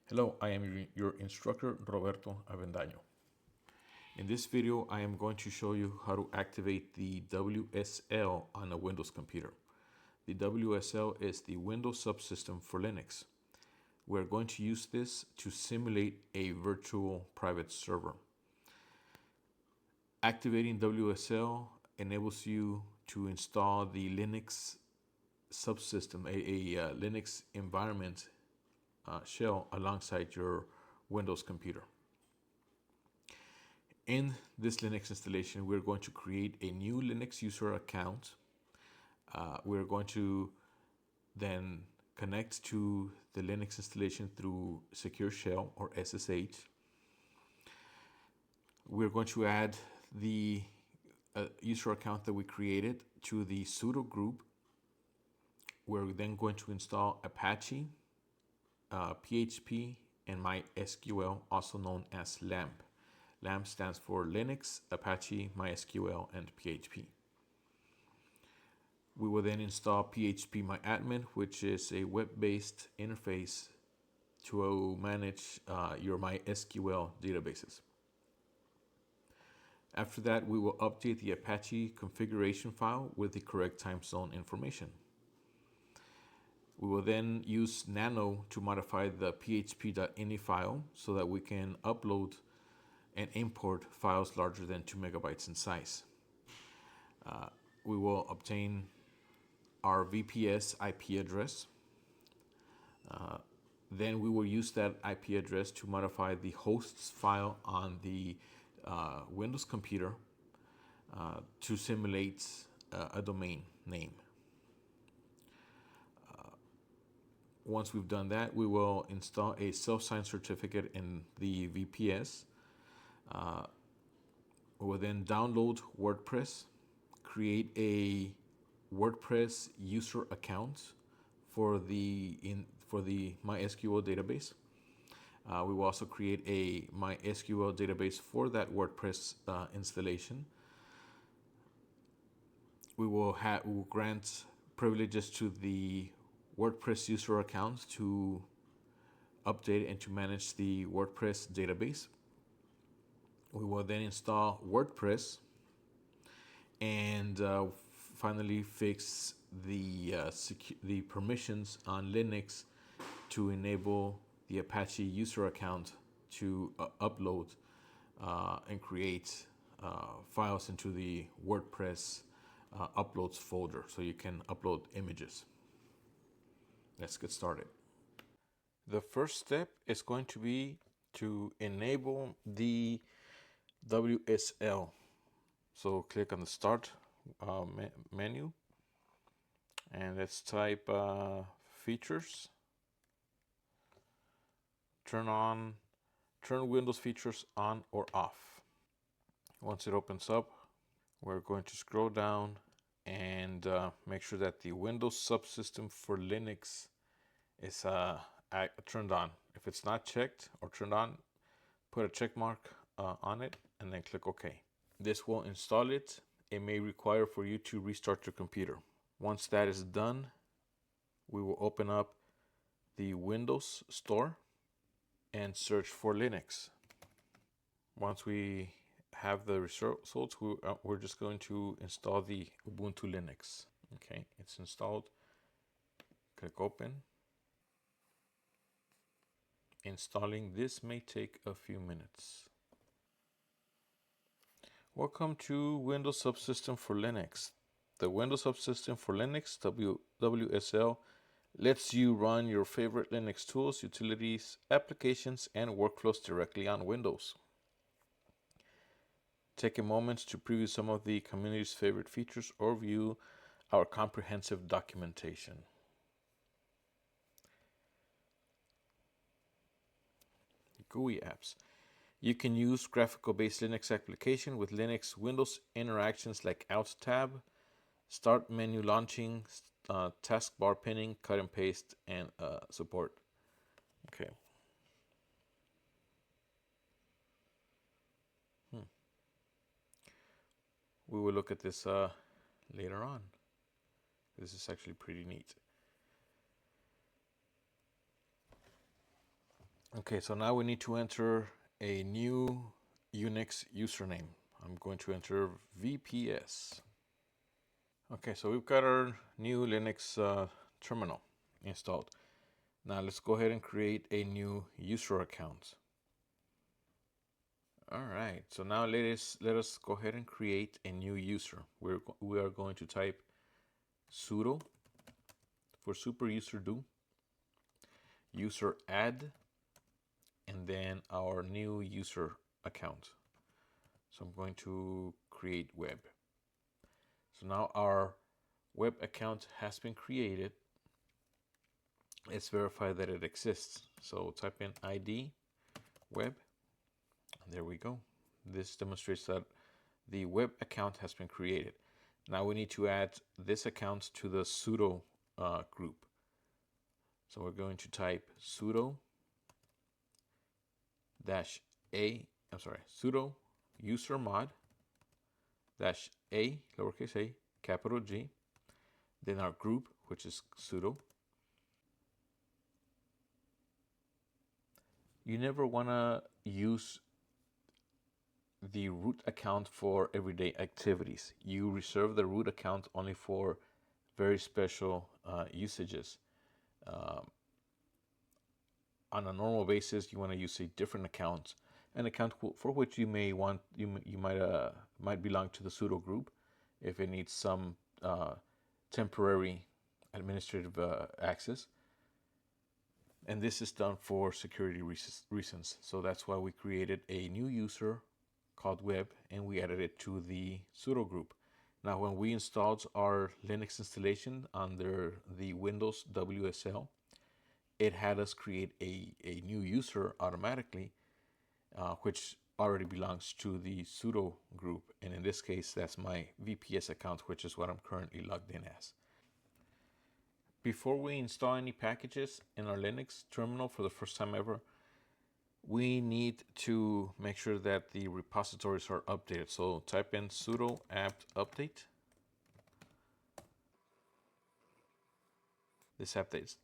Hello, I am your instructor, Roberto Avendaño. In this video, I am going to show you how to activate the WSL on a Windows computer. The WSL is the Windows subsystem for Linux. We're going to use this to simulate a virtual private server. Activating WSL enables you to install the Linux subsystem, a Linux environment shell alongside your Windows computer. In this Linux installation, we're going to create a new Linux user account. We're going to then connect to the Linux installation through Secure Shell or SSH. We're going to add the user account that we created to the sudo group. We're then going to install Apache, PHP, and MySQL, also known as LAMP. LAMP stands for Linux, Apache, MySQL, and PHP. We will then install phpmyAdmin, which is a web-based interface to manage your MySQL databases. After that, we will update the Apache configuration file with the correct time zone information. We will then use nano to modify the php.ini file so that we can upload and import files larger than 2 megabytes in size. We will obtain our VPS IP address. Then we will use that IP address to modify the hosts file on the Windows computer to simulate a domain name. Once we've done that, we will install a self-signed certificate in the VPS. We will then download WordPress, create a WordPress user account for the MySQL database. We will also create a MySQL database for that WordPress installation. We will grant privileges to the WordPress user account to update and to manage the WordPress database. We will then install WordPress and finally fix the permissions on Linux to enable the Apache user account to upload and create files into the WordPress uploads folder so you can upload images. Let's get started. The first step is going to be to enable the WSL. So click on the Start menu and let's type features. Turn Windows features on or off. Once it opens up, we're going to scroll down and make sure that the Windows subsystem for Linux is turned on. If it's not checked or turned on, put a check mark on it and then click OK. This will install it. It may require for you to restart your computer. Once that is done, we will open up the Windows Store and search for Linux. Once we have the results, we're just going to install the Ubuntu Linux. Okay, it's installed. Click open. Installing this may take a few minutes. Welcome to Windows Subsystem for Linux. The Windows Subsystem for Linux, WSL, lets you run your favorite Linux tools, utilities, applications, and workflows directly on Windows. Take a moment to preview some of the community's favorite features or view our comprehensive documentation. GUI apps. You can use graphical-based Linux application with Linux Windows interactions like Alt Tab, Start menu launching, taskbar pinning, cut and paste, and support. Okay. We will look at this later on. This is actually pretty neat. Okay, so now we need to enter a new Unix username. I'm going to enter VPS. Okay, so we've got our new Linux terminal installed. Now let's go ahead and create a new user account. All right, so now let us go ahead and create a new user. We are going to type sudo for super user do, useradd, and then our new user account. So I'm going to create web. So now our web account has been created. Let's verify that it exists. So type in ID web. There we go. This demonstrates that the web account has been created. Now we need to add this account to the sudo group. So we're going to type sudo sudo usermod -a, lowercase a, capital G, then our group, which is sudo. You never want to use the root account for everyday activities. You reserve the root account only for very special usages. On a normal basis, you want to use a different account, an account for which you may want you might belong to the sudo group if it needs some temporary administrative access. And this is done for security reasons. So that's why we created a new user called web and we added it to the sudo group. Now, when we installed our Linux installation under the Windows WSL, it had us create a new user automatically, which already belongs to the sudo group. And in this case, that's my VPS account, which is what I'm currently logged in as. Before we install any packages in our Linux terminal for the first time ever, we need to make sure that the repositories are updated. So type in sudo apt update. This updates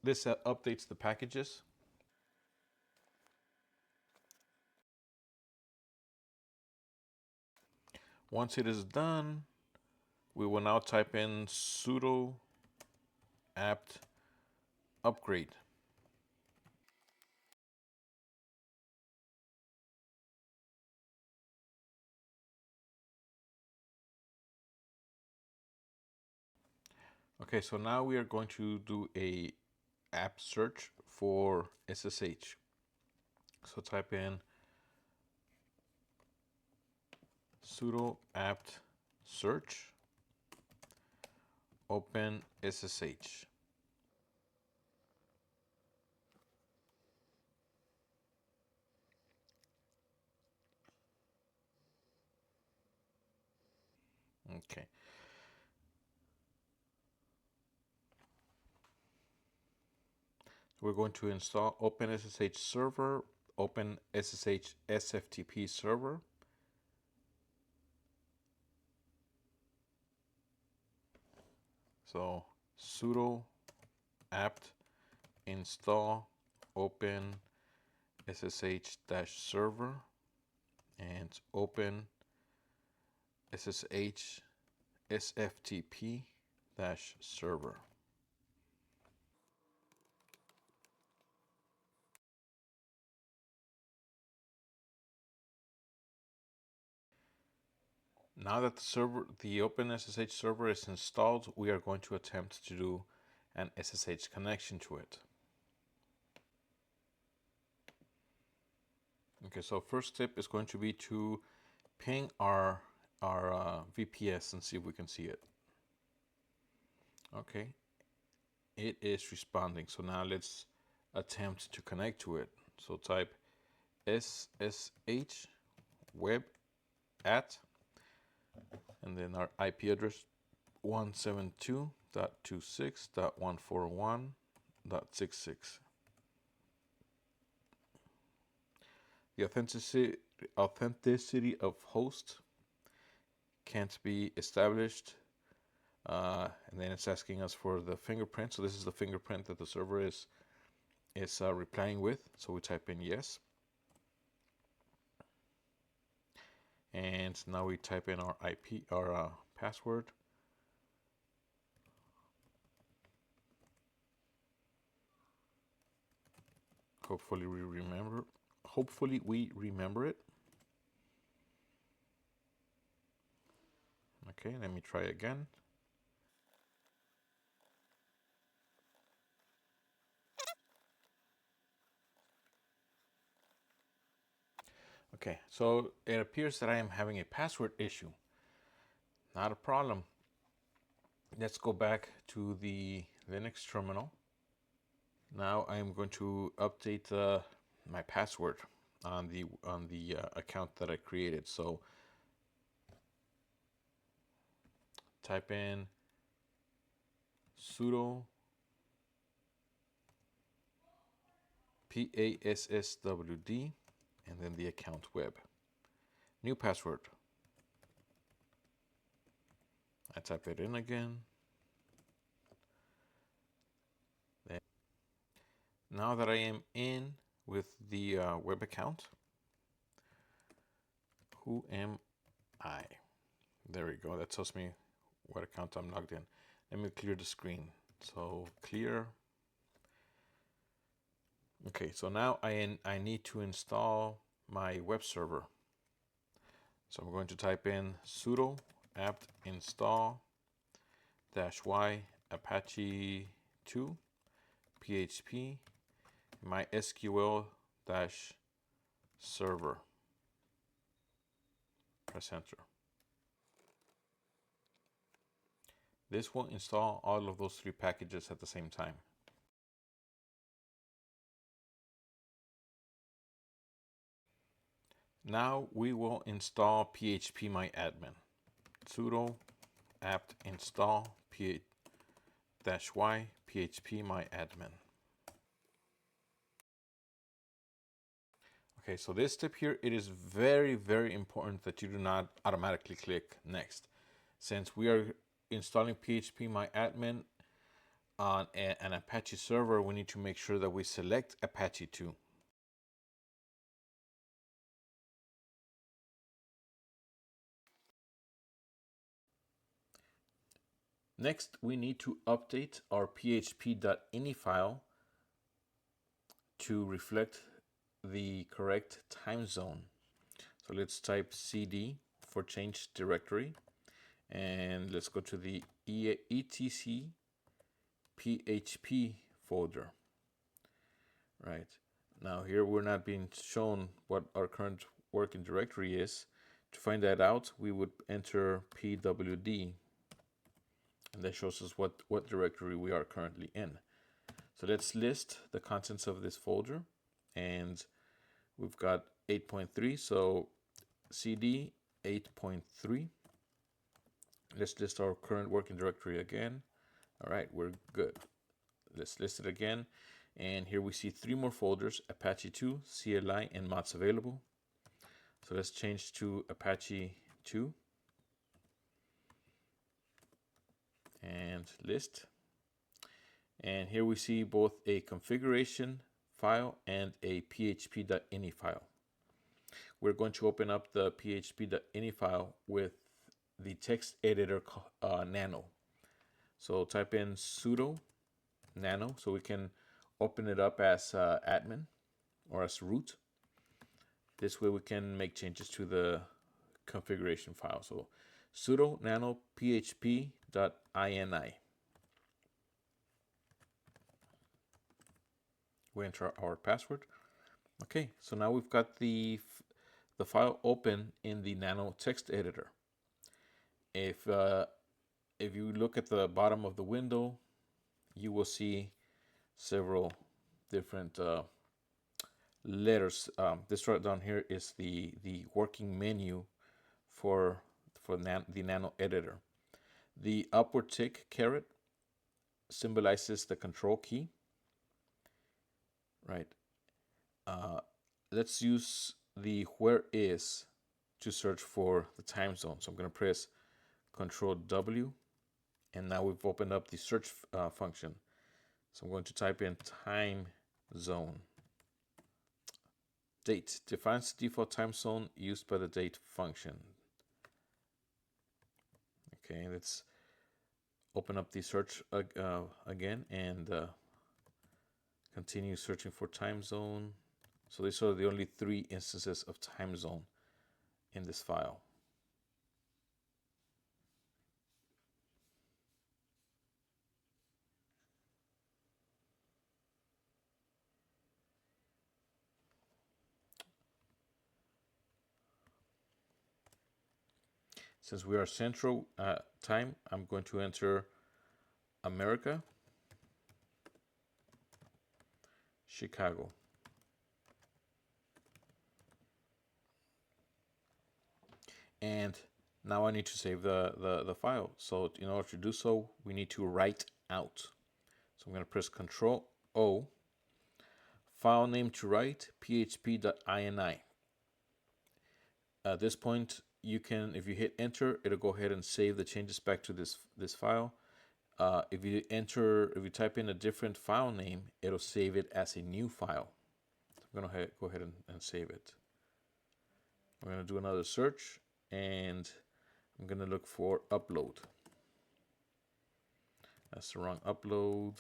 the packages. Once it is done, we will now type in sudo apt upgrade. Okay, so now we are going to do a app search for SSH. So type in sudo apt search open SSH. Okay. We're going to install OpenSSH server, OpenSSH SFTP server. So sudo apt install open SSH-server and open SSH SFTP-server. Now that the OpenSSH server is installed, we are going to attempt to do an SSH connection to it. Okay, so first step is going to be to ping our VPS and see if we can see it. Okay, it is responding. So now let's attempt to connect to it. So type SSH web at, and then our IP address 172.26.141.66. The authenticity of host can't be established. And then it's asking us for the fingerprint. So this is the fingerprint that the server is is replying with. So we type in yes. And now we type in our IP, our password. Hopefully we remember. Hopefully we remember it. Okay, let me try again. Okay, so it appears that I am having a password issue. Not a problem. Let's go back to the Linux terminal. Now I am going to update my password on the account that I created. So type in sudo passwd and then the account web. New password. I type it in again. Then, now that I am in with the web account, who am I? There we go. That tells me what account I'm logged in. Let me clear the screen. So clear. Okay, so now I need to install my web server. So I'm going to type in sudo apt install -y Apache 2 php MySQL server. Press enter. This will install all of those 3 packages at the same time. Now we will install phpmyadmin. Sudo apt install -y phpmyadmin. Okay, so this step here, it is very, very important that you do not automatically click next. Since we are installing phpmyadmin on an Apache server, we need to make sure that we select Apache 2. Next, we need to update our php.ini file to reflect the correct time zone. So let's type cd for change directory, and let's go to the etc php folder. Right, now here we're not being shown what our current working directory is. To find that out, we would enter pwd, and that shows us what directory we are currently in. So let's list the contents of this folder, and we've got 8.3, so cd 8.3. Let's list our current working directory again. All right, we're good. Let's list it again. And here we see 3 more folders: Apache 2, CLI, and mods available. So let's change to Apache 2 and list. And here we see both a configuration file and a php.ini file. We're going to open up the php.ini file with the text editor nano. So type in sudo nano so we can open it up as admin or as root. This way we can make changes to the configuration file. So sudo nano php.ini. We enter our password. Okay, so now we've got the file open in the nano text editor. If you look at the bottom of the window, you will see several different letters. This right down here is the working menu for the nano editor. The upward tick caret symbolizes the control key. Right. Let's use the where is to search for the time zone. So I'm going to press Control W, and now we've opened up the search function. So I'm going to type in time zone. Date defines the default time zone used by the date function. Okay, let's open up the search again and continue searching for time zone. So these are the only 3 instances of time zone in this file. Since we are Central Time, I'm going to enter America, Chicago. And now I need to save the file. So in order to do so, we need to write out. So I'm going to press Control O. File name to write, php.ini. At this point, you can, if you hit enter, it'll go ahead and save the changes back to this file. If you type in a different file name, it'll save it as a new file. So I'm going to go ahead and save it. I'm going to do another search, and I'm going to look for upload. That's the wrong upload.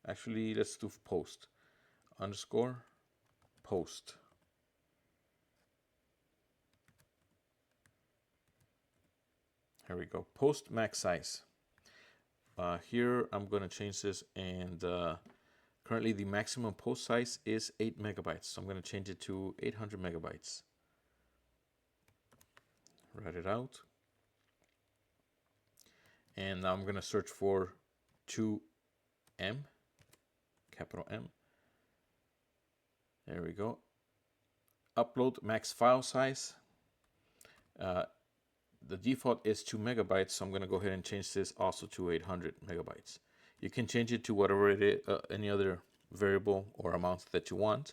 Actually, let's do post. Underscore post. Here we go. Post max size. Here I'm going to change this, and currently the maximum post size is 8 megabytes. So I'm going to change it to 800 megabytes. Write it out. And now I'm going to search for 2M, capital M. There we go. Upload max file size. The default is 2 megabytes, so I'm going to go ahead and change this also to 800 megabytes. You can change it to whatever it is, any other variable or amount that you want.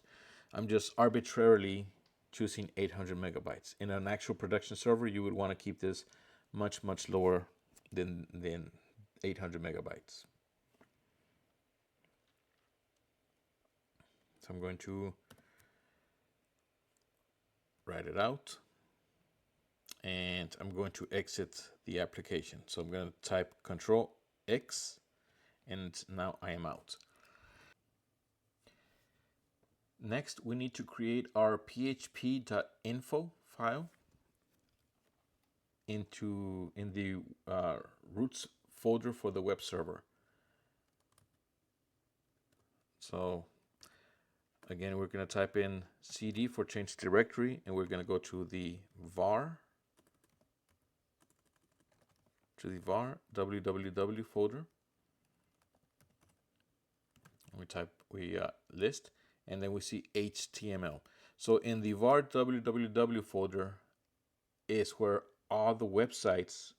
I'm just arbitrarily choosing 800 megabytes. In an actual production server, you would want to keep this much lower than 800 megabytes. So I'm going to write it out, and I'm going to exit the application. So I'm going to type Control X, and now I am out. Next, we need to create our php.info file in the roots folder for the web server. So again, we're going to type in cd for change directory, and we're going to go to the var www folder. We list, and then we see HTML. So in the var www folder is where all the websites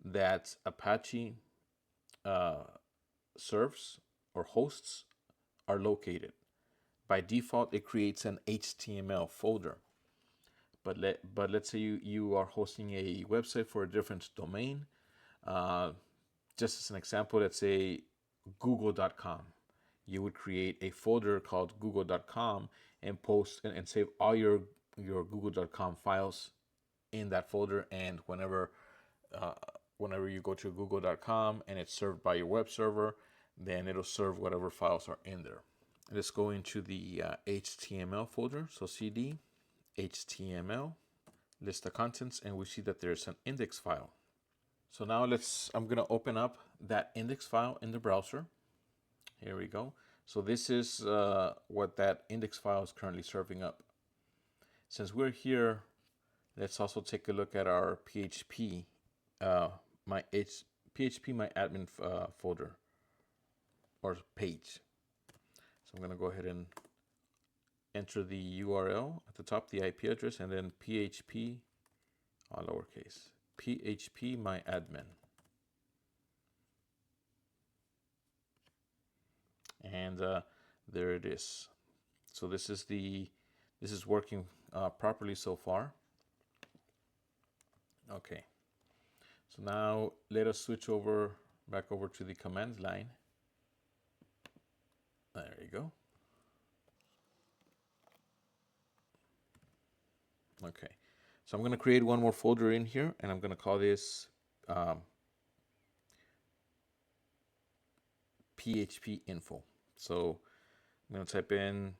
that Apache serves or hosts are located. By default, it creates an HTML folder. But let's say you are hosting a website for a different domain. Just as an example, let's say google.com. You would create a folder called google.com and post and save all your google.com files in that folder. And whenever you go to google.com and it's served by your web server, then it'll serve whatever files are in there. Let's go into the HTML folder. So cd HTML, list of contents, and we see that there's an index file. So now I'm going to open up that index file in the browser. Here we go. So this is what that index file is currently serving up. Since we're here, let's also take a look at our phpmyadmin folder or page. So I'm going to go ahead and enter the URL at the top, the IP address, and then php, all lowercase, phpmyadmin. And there it is. So this is working properly so far. Okay. So So now let us switch back over to the command line. There you go. Okay, so I'm going to create one more folder in here, and I'm going to call this phpinfo. So I'm going to type in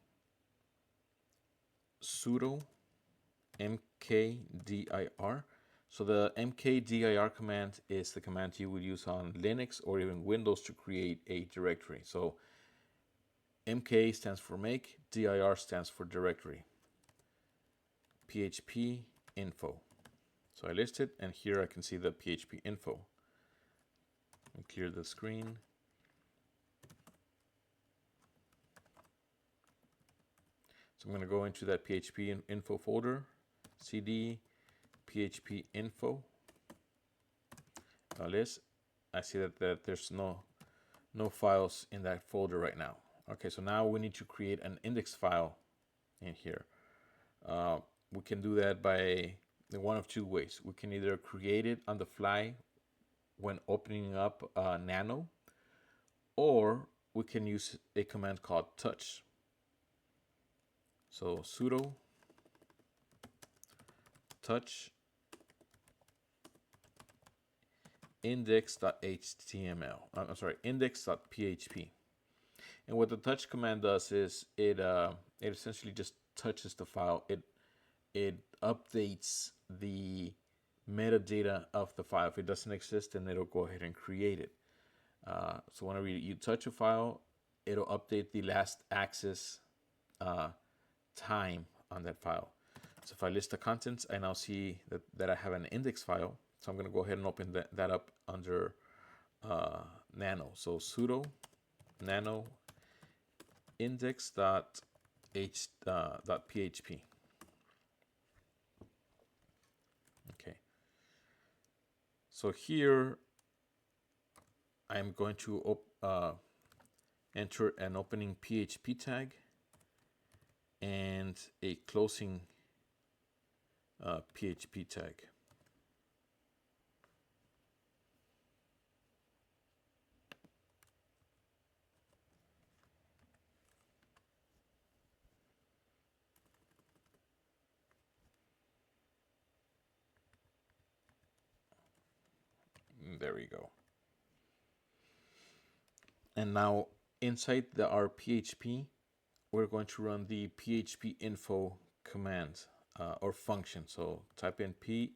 sudo mkdir. So the mkdir command is the command you would use on Linux or even Windows to create a directory. So mk stands for make, dir stands for directory. phpinfo. So I list it, and here I can see the phpinfo. Let me clear the screen. So I'm going to go into that phpinfo folder, cd phpinfo. List. I see that there's no files in that folder right now. Okay, so now we need to create an index file in here. We can do that by one of two ways. We can either create it on the fly when opening up nano, or we can use a command called touch. So sudo touch index.html. I'm sorry, index.php. And what the touch command does is it essentially just touches the file. It updates the metadata of the file. If it doesn't exist, then it'll go ahead and create it. So whenever you touch a file, it'll update the last access time on that file. So if I list the contents, I now see that I have an index file. So I'm going to go ahead and open that up under nano. So sudo nano index.php. Okay. So here I'm going to enter an opening PHP tag and a closing PHP tag. There we go. And now inside our PHP, we're going to run the phpinfo command or function. So type in phpinfo,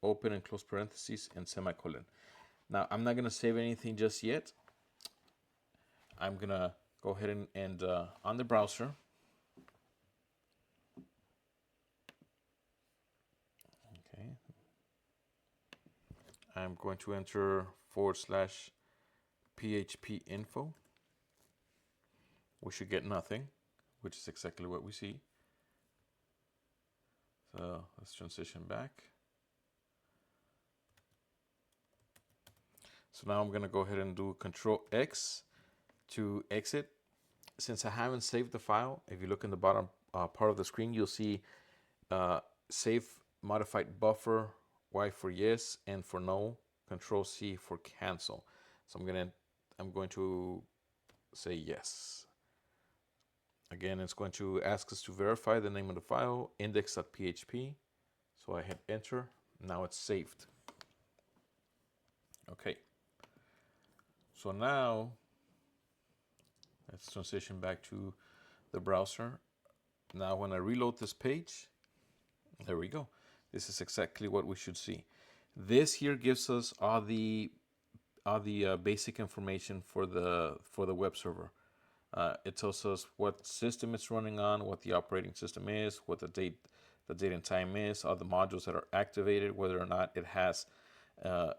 open and close parentheses, and semicolon. Now I'm not going to save anything just yet. I'm going to go ahead and on the browser, okay, I'm going to enter /phpinfo. We should get nothing, which is exactly what we see. So let's transition back. So now I'm going to go ahead and do Control X to exit. Since I haven't saved the file, if you look in the bottom part of the screen, you'll see save modified buffer, Y for yes, and for no, Control C for cancel. So I'm going to say yes. Again, it's going to ask us to verify the name of the file, index.php. So I hit enter. Now it's saved. Okay. So now let's transition back to the browser. Now when I reload this page, there we go. This is exactly what we should see. This here gives us all the basic information for the web server. It tells us what system it's running on, what the operating system is, what the date and time is, all the modules that are activated, whether or not it has a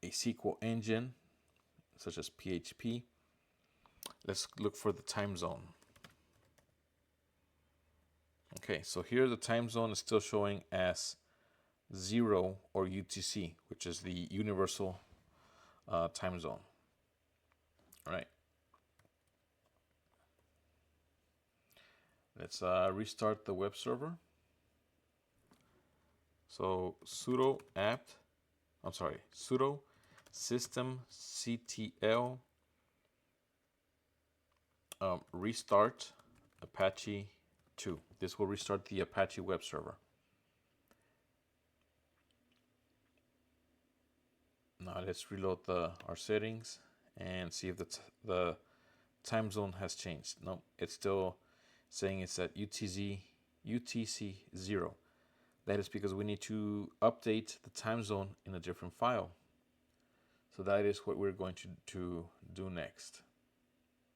SQL engine such as PHP. Let's look for the time zone. Okay, so here the time zone is still showing as 0 or UTC, which is the universal time zone. All right. Let's restart the web server. So sudo systemctl restart Apache 2. This will restart the Apache web server. Now let's reload our settings and see if the time zone has changed. No, it's still saying it's at UTC 0. That is because we need to update the time zone in a different file. So that is what we're going to do next.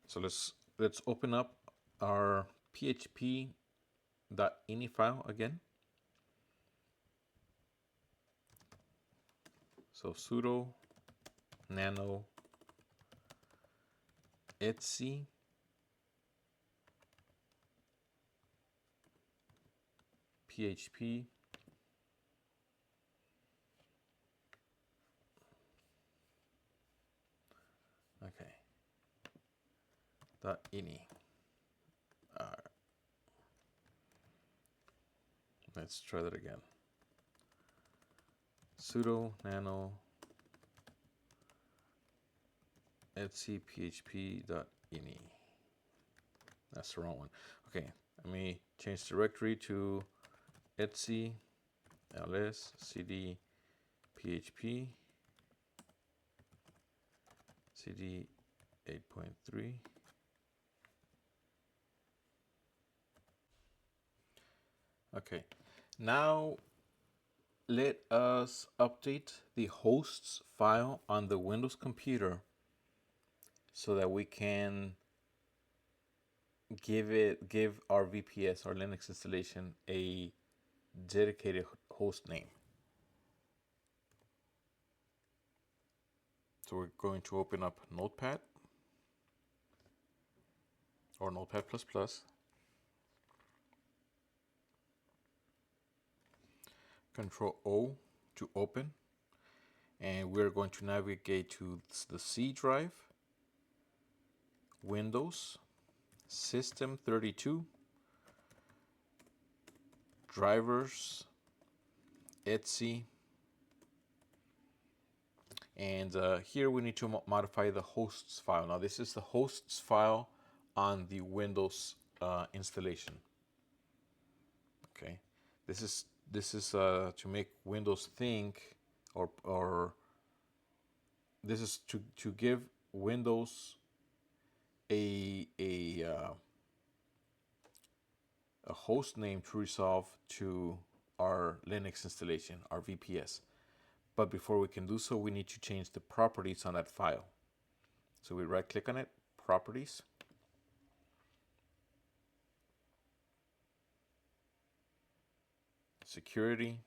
So let's open up our php.ini file again. So sudo nano etc php .ini. Let's try that again. Sudo nano etc php.ini. That's the wrong one. Okay, let me change directory to etc ls cd php cd 8.3. Okay, now let us update the hosts file on the Windows computer so that we can give our VPS, our Linux installation, a dedicated host name. So we're going to open up Notepad or Notepad++. Control O to open. And we're going to navigate to the C drive, Windows, System32, drivers, etc. And here we need to modify the hosts file. Now this is the hosts file on the Windows installation. Okay, this is to make Windows think, or this is to give Windows a host name to resolve to our Linux installation, our VPS. But before we can do so, we need to change the properties on that file. So we right click on it, properties. Security.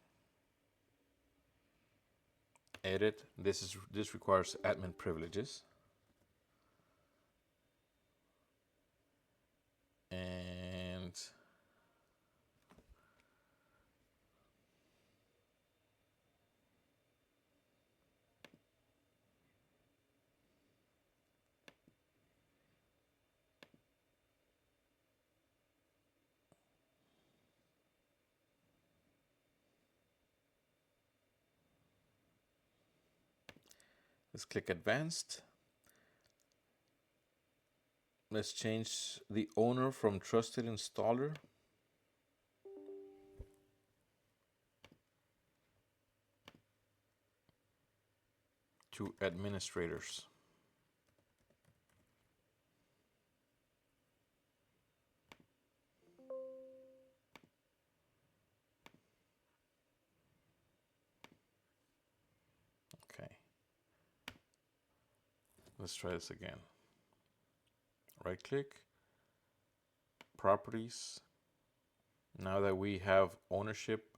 Edit. This requires admin privileges. And let's click advanced. Let's change the owner from trusted installer to administrators. Okay. Let's try this again. Right click, properties. Now that we have ownership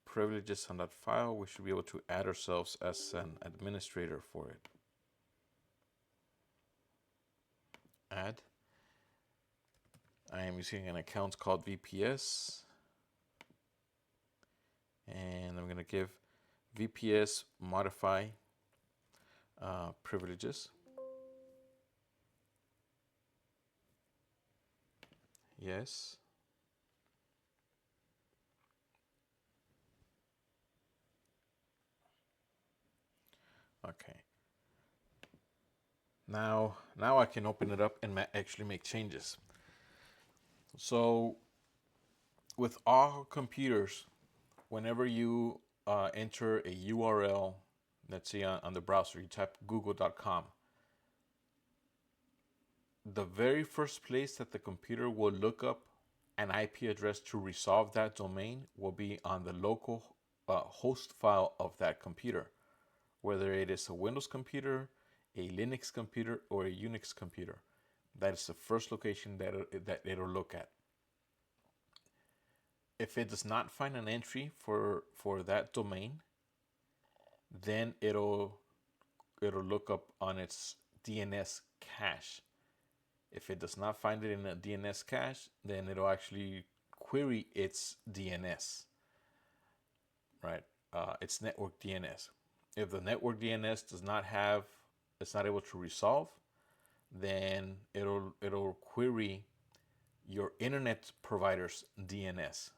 privileges on that file, we should be able to add ourselves as an administrator for it. Add. I am using an account called VPS. And I'm going to give VPS modify privileges. Yes. Okay. Now I can open it up and actually make changes. So with all computers, whenever you enter a URL, let's say on the browser, you type google.com, the very first place that the computer will look up an IP address to resolve that domain will be on the local host file of that computer, whether it is a Windows computer, a Linux computer, or a Unix computer. That is the first location that it'll look at. If it does not find an entry for that domain, then it'll look up on its DNS cache. If it does not find it in a DNS cache, then it'll actually query its DNS, right? Its network DNS. If the network DNS it's not able to resolve, then it'll query your internet provider's DNS.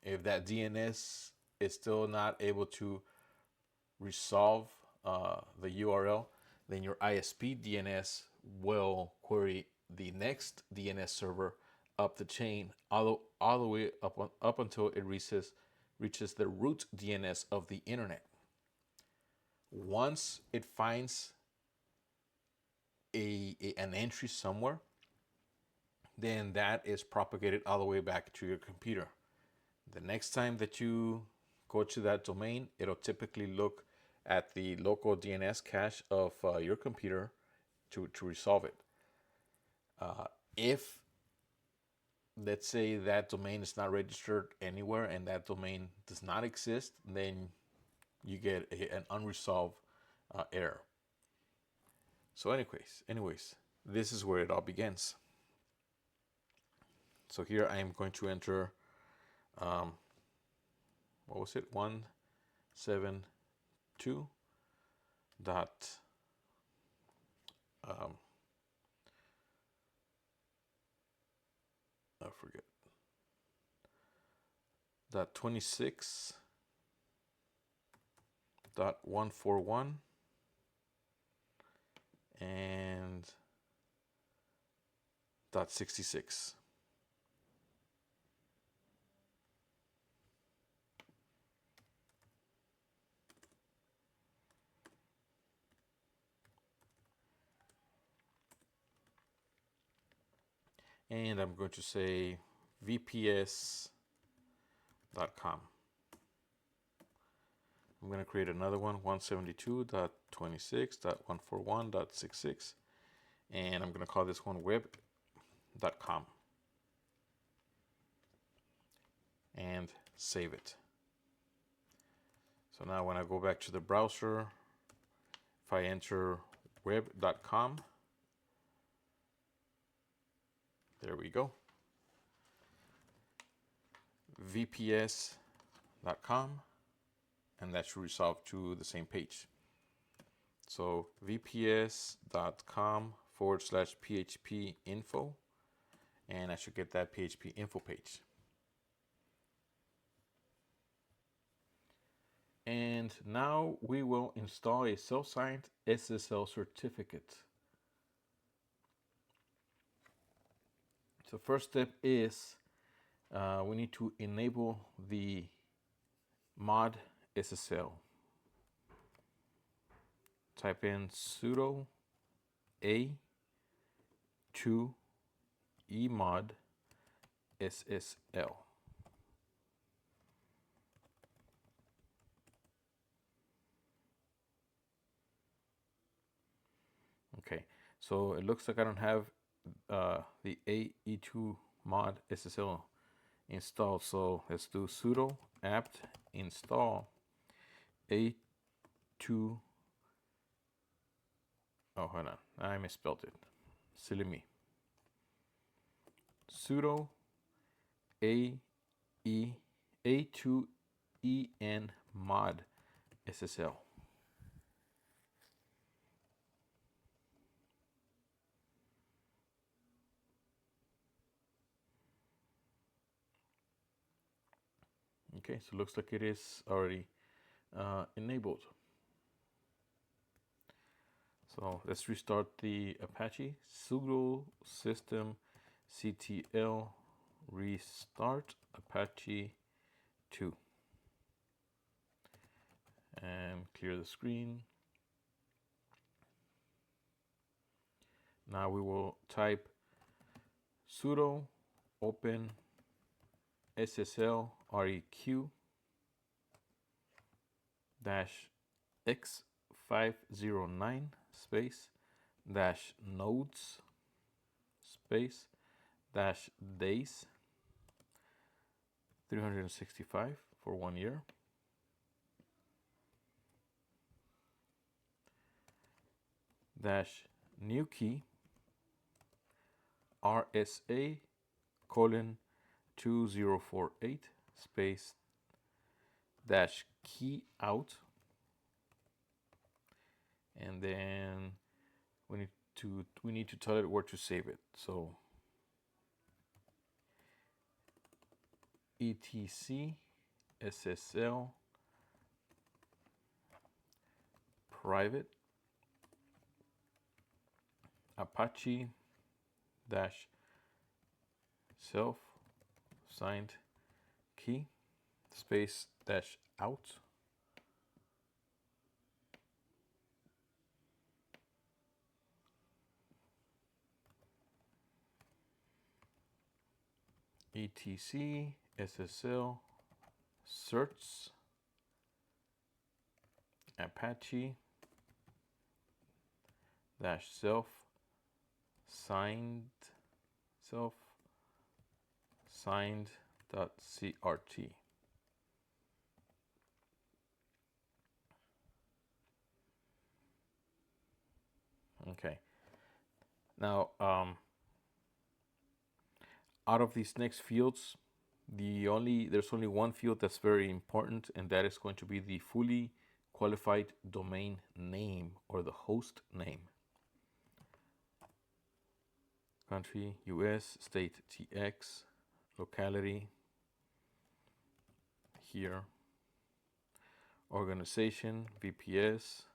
If that DNS is still not able to resolve the URL, then your ISP DNS will query the next DNS server up the chain, all the way up until it reaches the root DNS of the internet. Once it finds an entry somewhere, then that is propagated all the way back to your computer. The next time that you go to that domain, it'll typically look at the local DNS cache of your computer to resolve it. If, let's say, that domain is not registered anywhere and that domain does not exist, then you get an unresolved error. So anyways, this is where it all begins. So here I am going to enter, what was it? 172 dot I forget, dot 26.141 and dot 66. And I'm going to say VPS.com. I'm going to create another one, 172.26.141.66. And I'm going to call this one web.com. And save it. So now when I go back to the browser, if I enter web.com, there we go. VPS.com, and that should resolve to the same page. So vps.com/phpinfo, and I should get that PHP info page. And now we will install a self-signed SSL certificate. So first step is we need to enable the mod SSL. Type in sudo a2emod SSL. Okay, so it looks like I don't have the AE2 mod SSL installed. So let's do sudo apt install A2. Oh, hold on, I misspelled it. Silly me. Sudo A2en mod SSL. Okay, so it looks like it is already enabled. So let's restart the Apache. Sudo systemctl restart Apache 2 and clear the screen. Now we will type sudo openssl req -x509 space -nodes space -days 365 for 1 year. -new key RSA :2048 space -key out, and then we need to tell it where to save it. So etc ssl private Apache -self signed key space -out etc ssl certs Apache -self signed .crt. Okay. Now, out of these next fields, there's only one field that's very important, and that is going to be the fully qualified domain name, or the host name. Country US, state TX, locality here, organization VPS,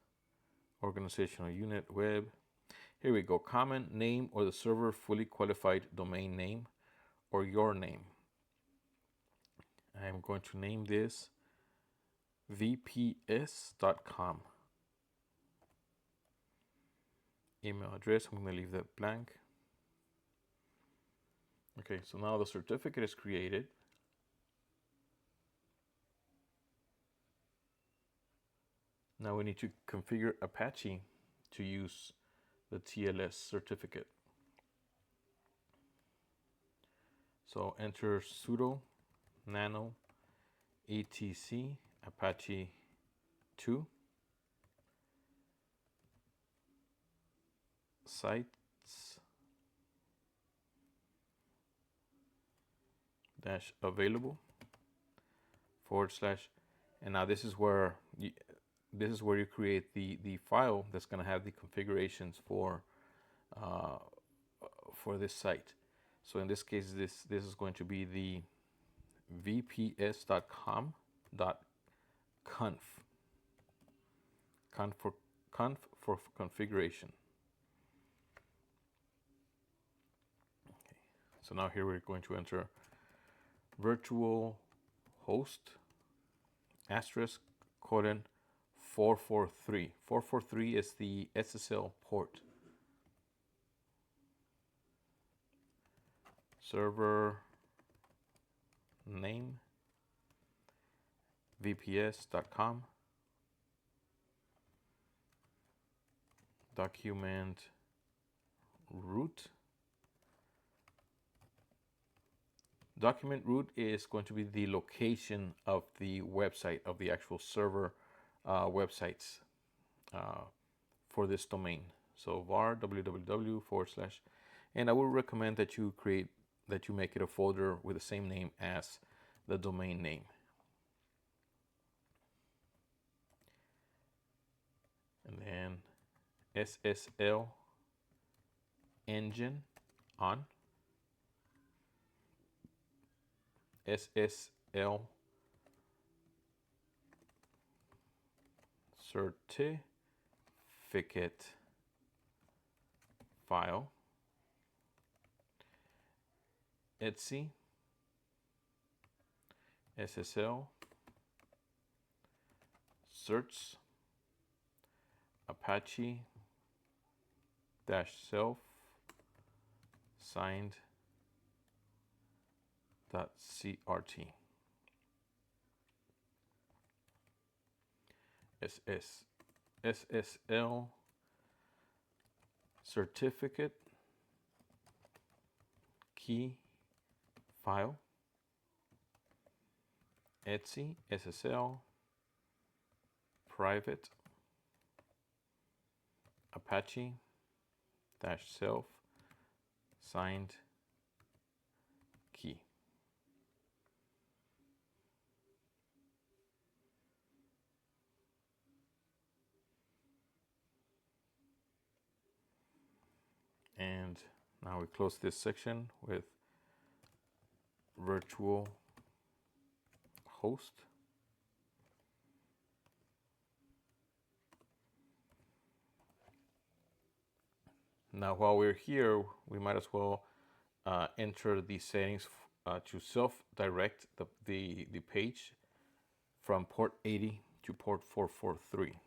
organizational unit web. Here we go. Common name or the server fully qualified domain name, or your name. I'm going to name this VPS.com. Email address, I'm going to leave that blank. Okay, so now the certificate is created. Now we need to configure Apache to use the TLS certificate. So enter sudo nano etc Apache 2 sites -available / and now this is where you create the file that's going to have the configurations for this site. So in this case, this is going to be the vps.com.conf conf for configuration. Okay. So now here we're going to enter virtual host *:443. 443 is the SSL port. Server name vps.com. Document root. Document root is going to be the location of the website, of the actual server websites for this domain. So var www / and I would recommend that you make it a folder with the same name as the domain name. And then SSL engine on. SSL certificate file, etc, SSL, certs, Apache -self signed .crt, SSL certificate key file, etc SSL private Apache -self signed key. And now we close this section with virtual host. Now while we're here, we might as well enter the settings to self-direct the page from port 80 to port 443.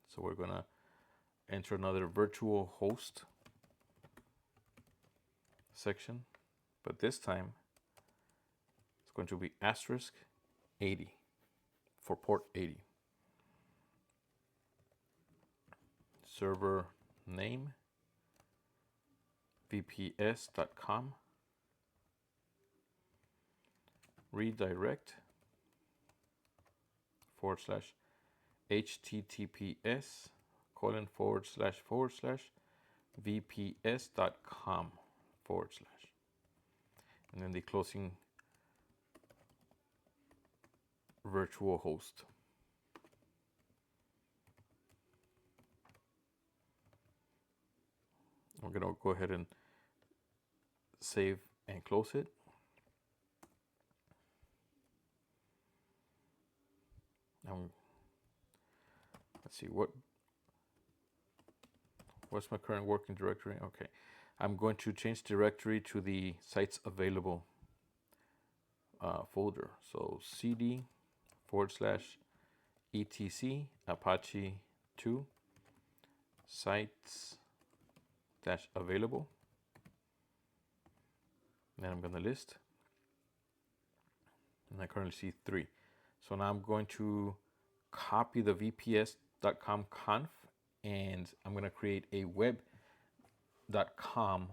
So we're gonna enter another virtual host section, but this time it's going to be *80 for port 80. Server name vps.com, redirect /https://vps.com/ and then the closing virtual host. We're going to go ahead and save and close it. Let's see what's my current working directory. Okay, I'm going to change directory to the sites available folder. So cd /etc Apache 2 sites -available. Then I'm going to list, and I currently see 3. So now I'm going to copy the vps.com conf, and I'm going to create a web.com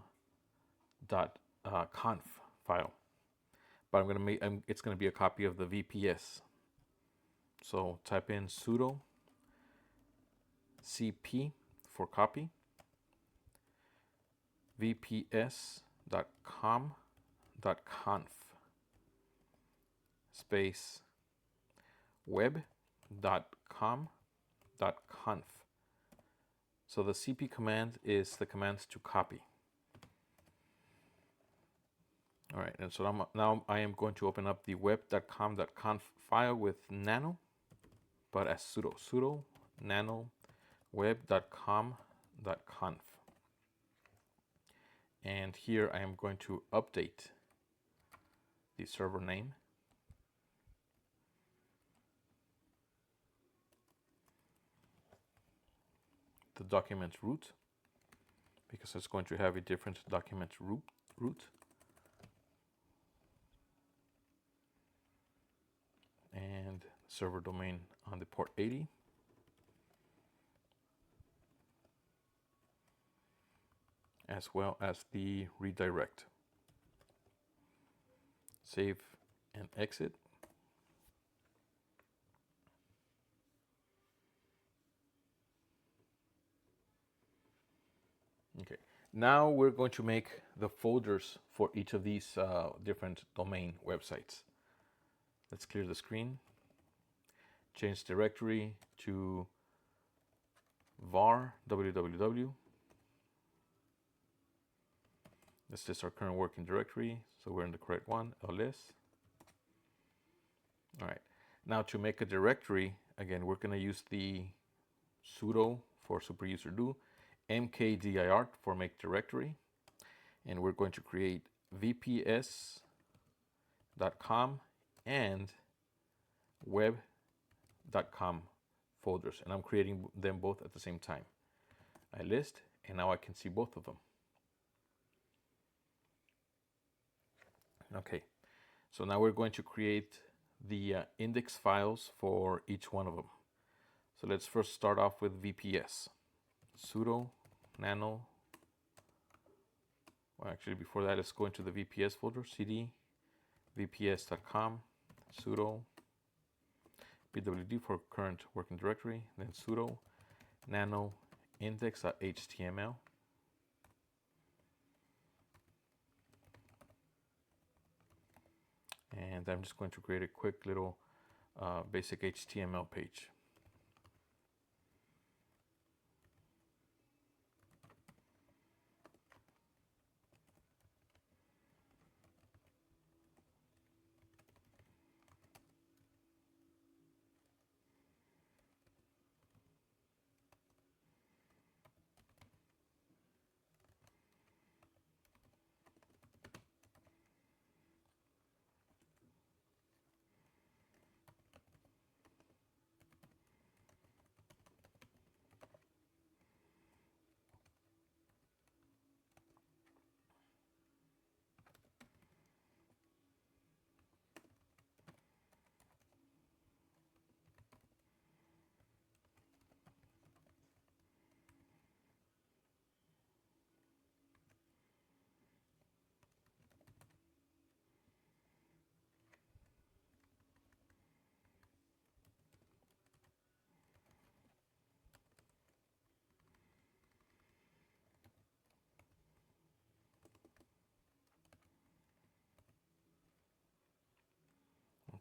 .conf file. But I'm going to make it's going to be a copy of the VPS. So type in sudo cp for copy vps.com.conf space web.com.conf. So the cp command is the command to copy. All right, and so now I am going to open up the web.com.conf file with nano, but as sudo nano web.com.conf. And here I am going to update the server name. The document root, because it's going to have a different document root. And server domain on the port 80. As well as the redirect. Save and exit. Okay, now we're going to make the folders for each of these different domain websites. Let's clear the screen. Change directory to var www. This is our current working directory, so we're in the correct one, ls. All right, now to make a directory, again, we're going to use the sudo for superuser do mkdir for make directory, and we're going to create vps.com and web.com folders, and I'm creating them both at the same time. I list, and now I can see both of them. Okay, so now we're going to create the index files for each one of them. So let's first start off with VPS. Sudo nano. Well, actually, before that, let's go into the VPS folder. cd vps.com, sudo pwd for current working directory, then sudo nano index.html. And I'm just going to create a quick little basic HTML page.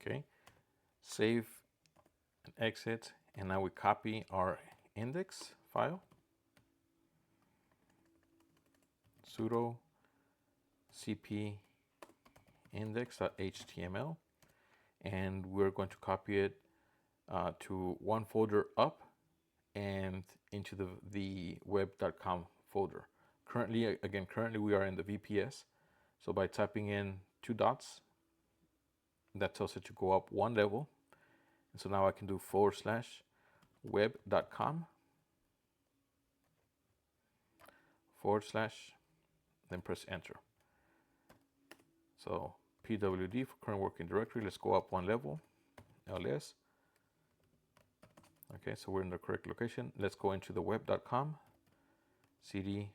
Okay, save and exit, and now we copy our index file. Sudo cp index.html, and we're going to copy it to one folder up and into the web.com folder. Currently we are in the VPS, so by typing in 2 dots, that tells it to go up one level. And so now I can do /web.com / then press enter. So pwd for current working directory, let's go up one level, ls. Okay, so we're in the correct location. Let's go into the web.com, cd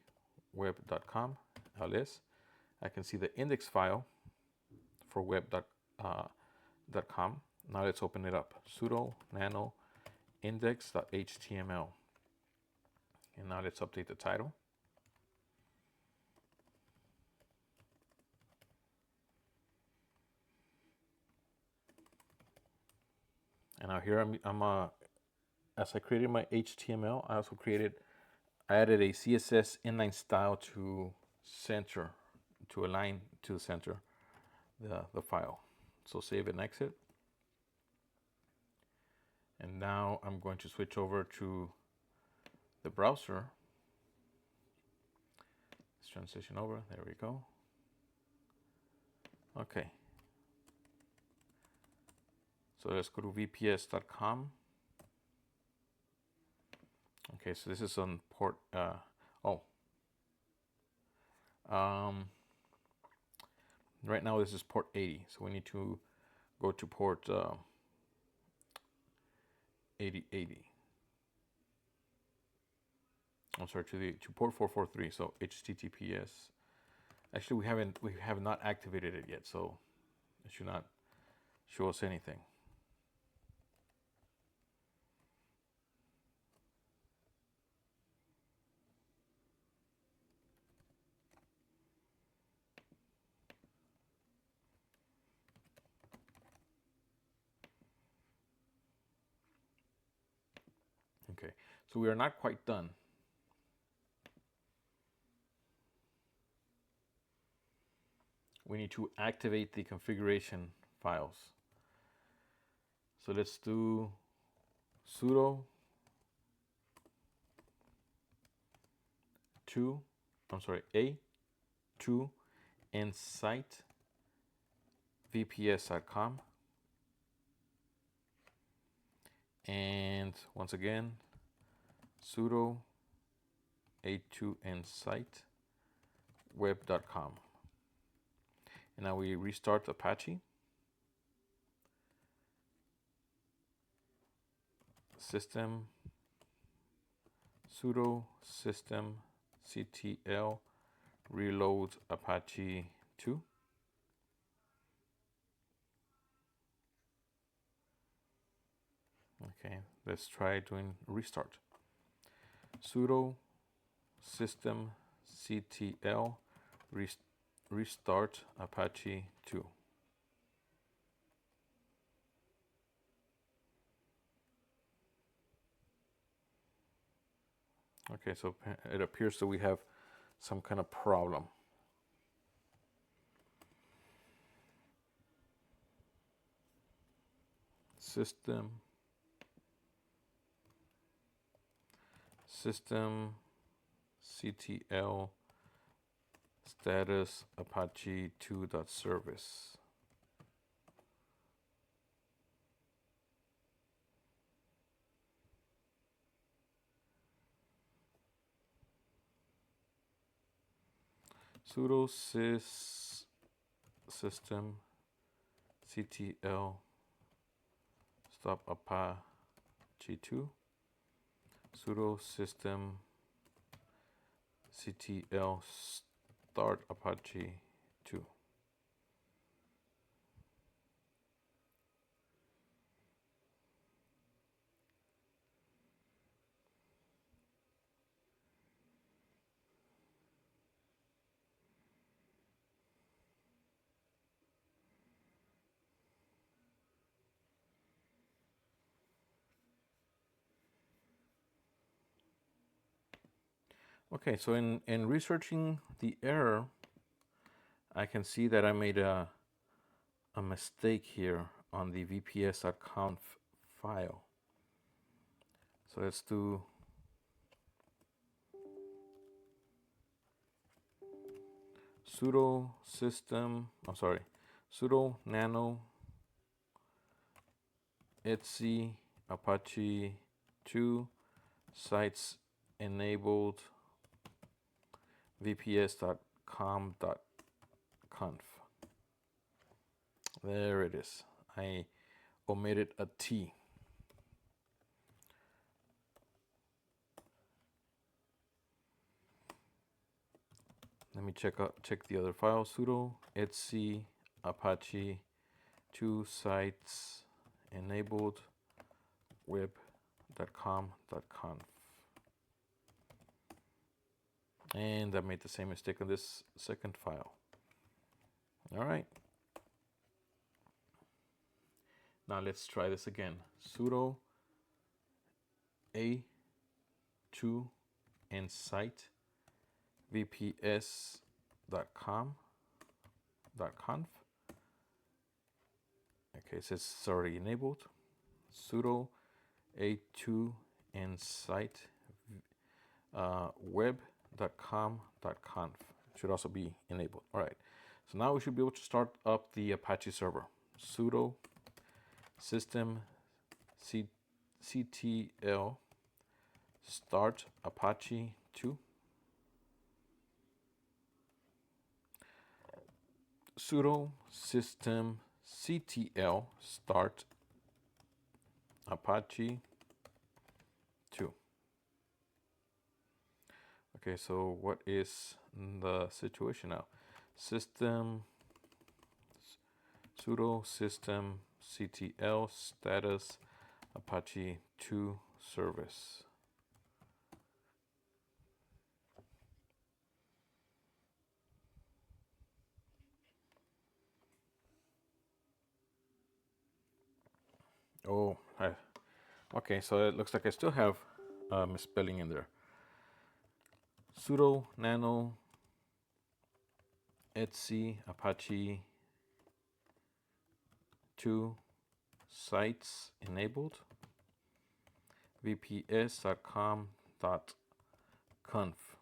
web.com, ls. I can see the index file for web.com. Now let's open it up. Sudo nano index.html. And now let's update the title. And now here as I created my HTML, I added a CSS inline style to align to the center the file. So save and exit. And now I'm going to switch over to the browser. Let's transition over. There we go. Okay. So let's go to vps.com. Okay, so this is on port. Right now this is port 80, so we need to go to port 8080. I'm sorry, to port 443. So HTTPS. Actually, we have not activated it yet, so it should not show us anything. Okay, so we are not quite done. We need to activate the configuration files. So let's do sudo a2 and site vps.com, and once again sudo a2 and site web.com. And now we restart Apache. System sudo systemctl reload Apache 2. Okay, let's try doing restart. Sudo systemctl restart Apache 2. Okay, so it appears that we have some kind of problem. systemctl status Apache 2.service. Sudo systemctl stop Apache 2. Sudo systemctl start Apache 2. Okay, so in researching the error, I can see that I made a mistake here on the vps.conf file. So let's do sudo nano etc Apache 2 sites enabled vps.com.conf. There it is. I omitted a T. Let me check the other file. Sudo etc Apache 2 sites enabled web.com.conf. And I made the same mistake on this second file. All right. Now let's try this again. Sudo a2 and site vps.com.conf. Okay, it says it's already enabled. Sudo a2 and site web.com.conf should also be enabled. All right, so now we should be able to start up the Apache server. Sudo systemctl start Apache 2. Sudo systemctl start Apache 2. Okay, so what is the situation now? Sudo systemctl status Apache 2 service. Oh, okay, so it looks like I still have misspelling in there. Sudo nano etc Apache 2 sites enabled vps.com.conf.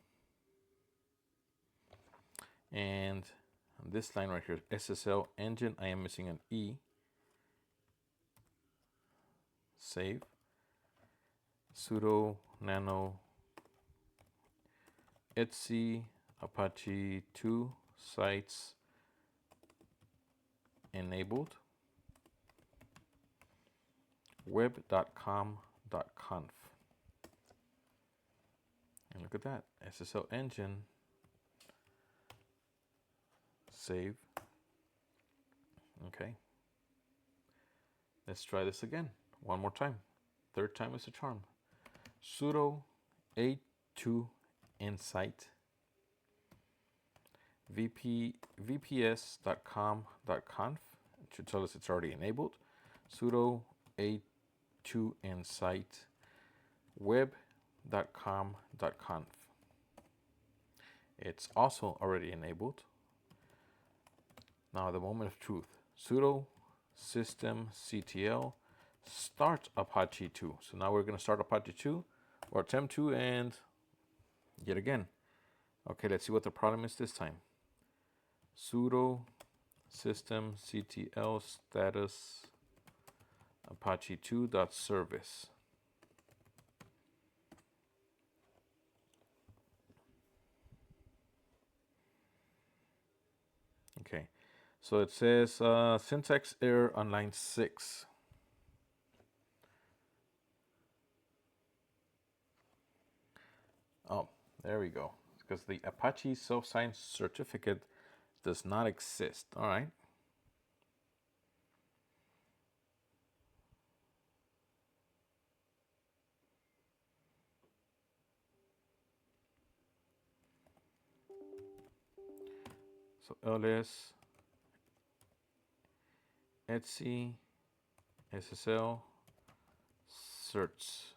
And on this line right here, SSL engine, I am missing an E. Save. Sudo nano etc Apache 2 sites enabled web.com.conf. And look at that, SSL engine. Save. Okay. Let's try this again. One more time. Third time is a charm. Sudo a2 insight vps.com.conf. It should tell us it's already enabled. Sudo a2 insight web.com.conf. It's also already enabled. Now the moment of truth. Sudo systemctl start Apache 2. So now we're going to start Apache 2 or attempt to, and yet again. Okay, let's see what the problem is this time. Sudo systemctl status Apache 2.service. Okay, so it says syntax error on line 6. Oh, there we go. Because the Apache self-signed certificate does not exist. All right. So ls etc ssl certs.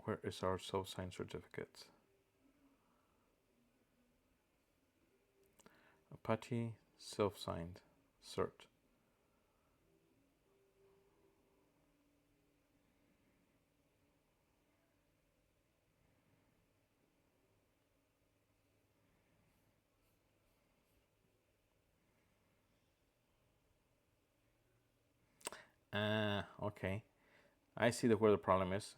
Where is our self-signed certificate? Apache self-signed cert. Okay. I see where the problem is.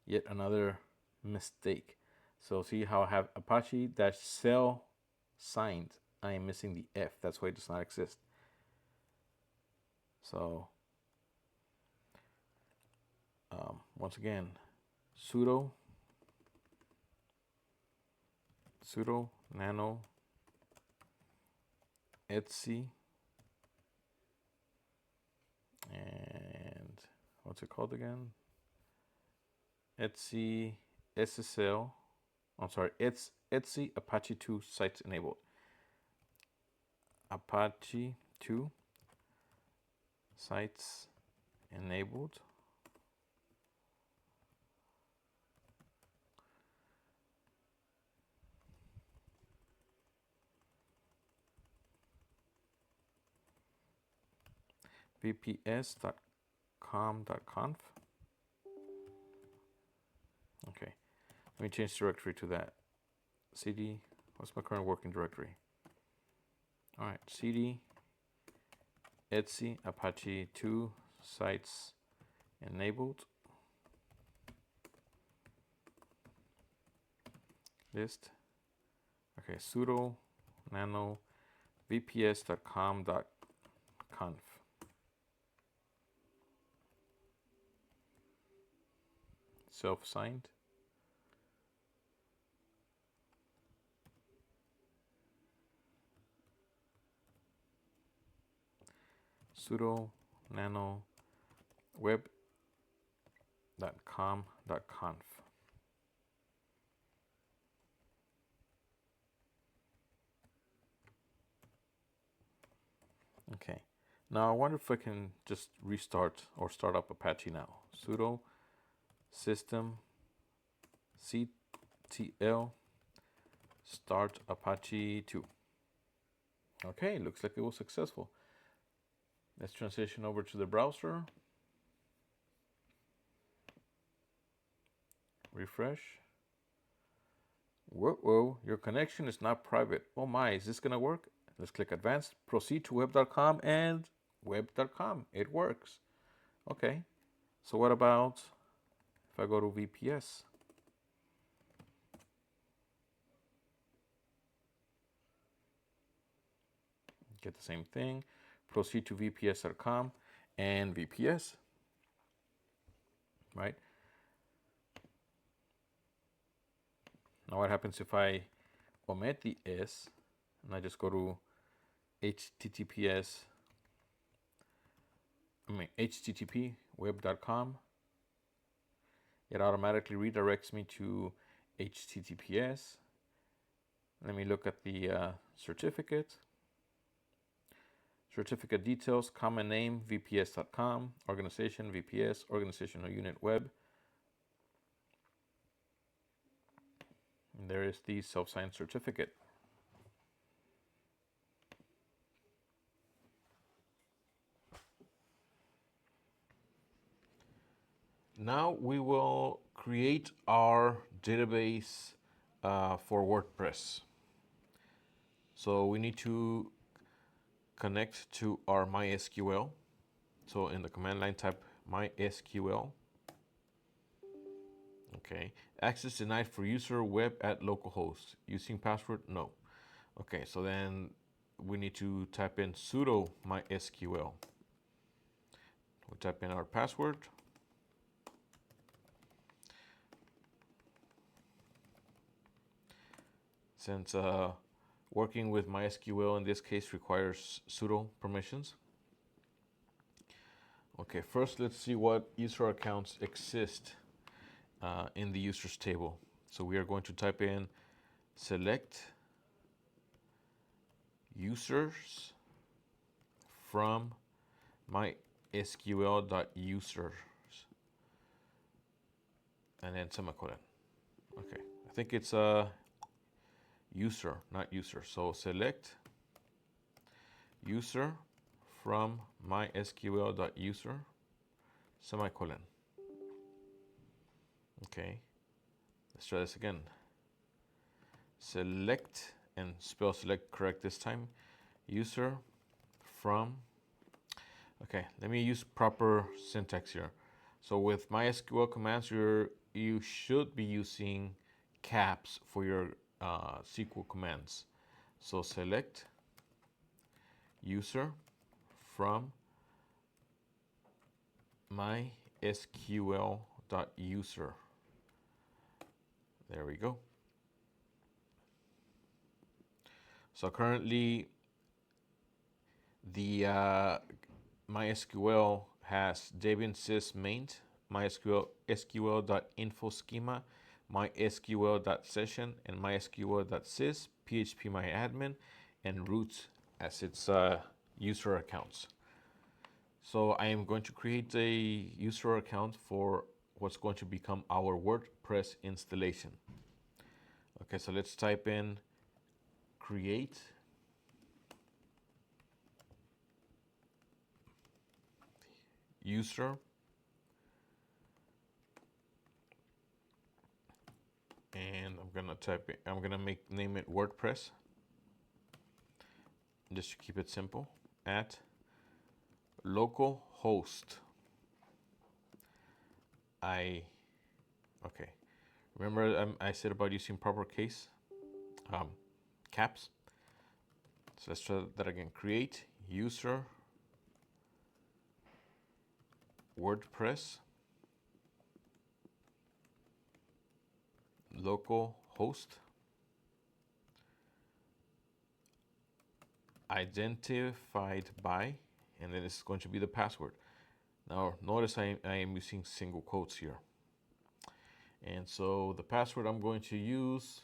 Yet another mistake. So see how I have Apache-cell signed. I am missing the F. That's why it does not exist. So once again, sudo nano etc and what's it called again? etc ssl. I'm sorry, it's etc Apache 2 sites enabled. Apache 2 sites enabled. vps.com.conf. Okay, let me change directory to that. cd, what's my current working directory? All right, cd etc Apache 2 sites enabled. List. Okay, sudo nano vps.com.conf. Self-signed. Sudo nano web.com.conf. Okay, now I wonder if I can just restart or start up Apache now. Sudo systemctl start Apache 2. Okay, looks like it was successful. Let's transition over to the browser. Refresh. Whoa, your connection is not private. Oh my, is this gonna work? Let's click advanced, proceed to web.com, and web.com. It works. Okay, so what about if I go to VPS? Get the same thing. Proceed to vps.com and VPS, right? Now what happens if I omit the S and I just go to http web.com? It automatically redirects me to HTTPS. Let me look at the certificate. Certificate details, common name, vps.com, organization, VPS, organizational unit web. And there is the self-signed certificate. Now we will create our database for WordPress. So we need to connect to our MySQL. So in the command line, type MySQL. Okay. Access denied for user web at localhost. Using password? No. Okay, so then we need to type in sudo MySQL. We'll type in our password. Since working with MySQL in this case requires sudo permissions. Okay, first let's see what user accounts exist in the users table. So we are going to type in select users from mysql.users and then semicolon. Okay, I think it's user, not user. So select user from mysql.user semicolon. Okay, let's try this again. Select, and spell select correct this time, user from. Okay, let me use proper syntax here. So with MySQL commands, you should be using caps for your SQL commands. So select user from mysql.user. There we go. So currently the MySQL has Debian sys maint, MySQL SQL.info schema, MySQL.session, and MySQL.sys, phpmyadmin, and root as its user accounts. So I am going to create a user account for what's going to become our WordPress installation. Okay, so let's type in create user and I'm gonna name it WordPress just to keep it simple at localhost. Okay. Remember I said about using proper case caps. So let's try that again. Create user WordPress localhost identified by, and then it's going to be the password. Now notice I am using single quotes here. And so the password I'm going to use,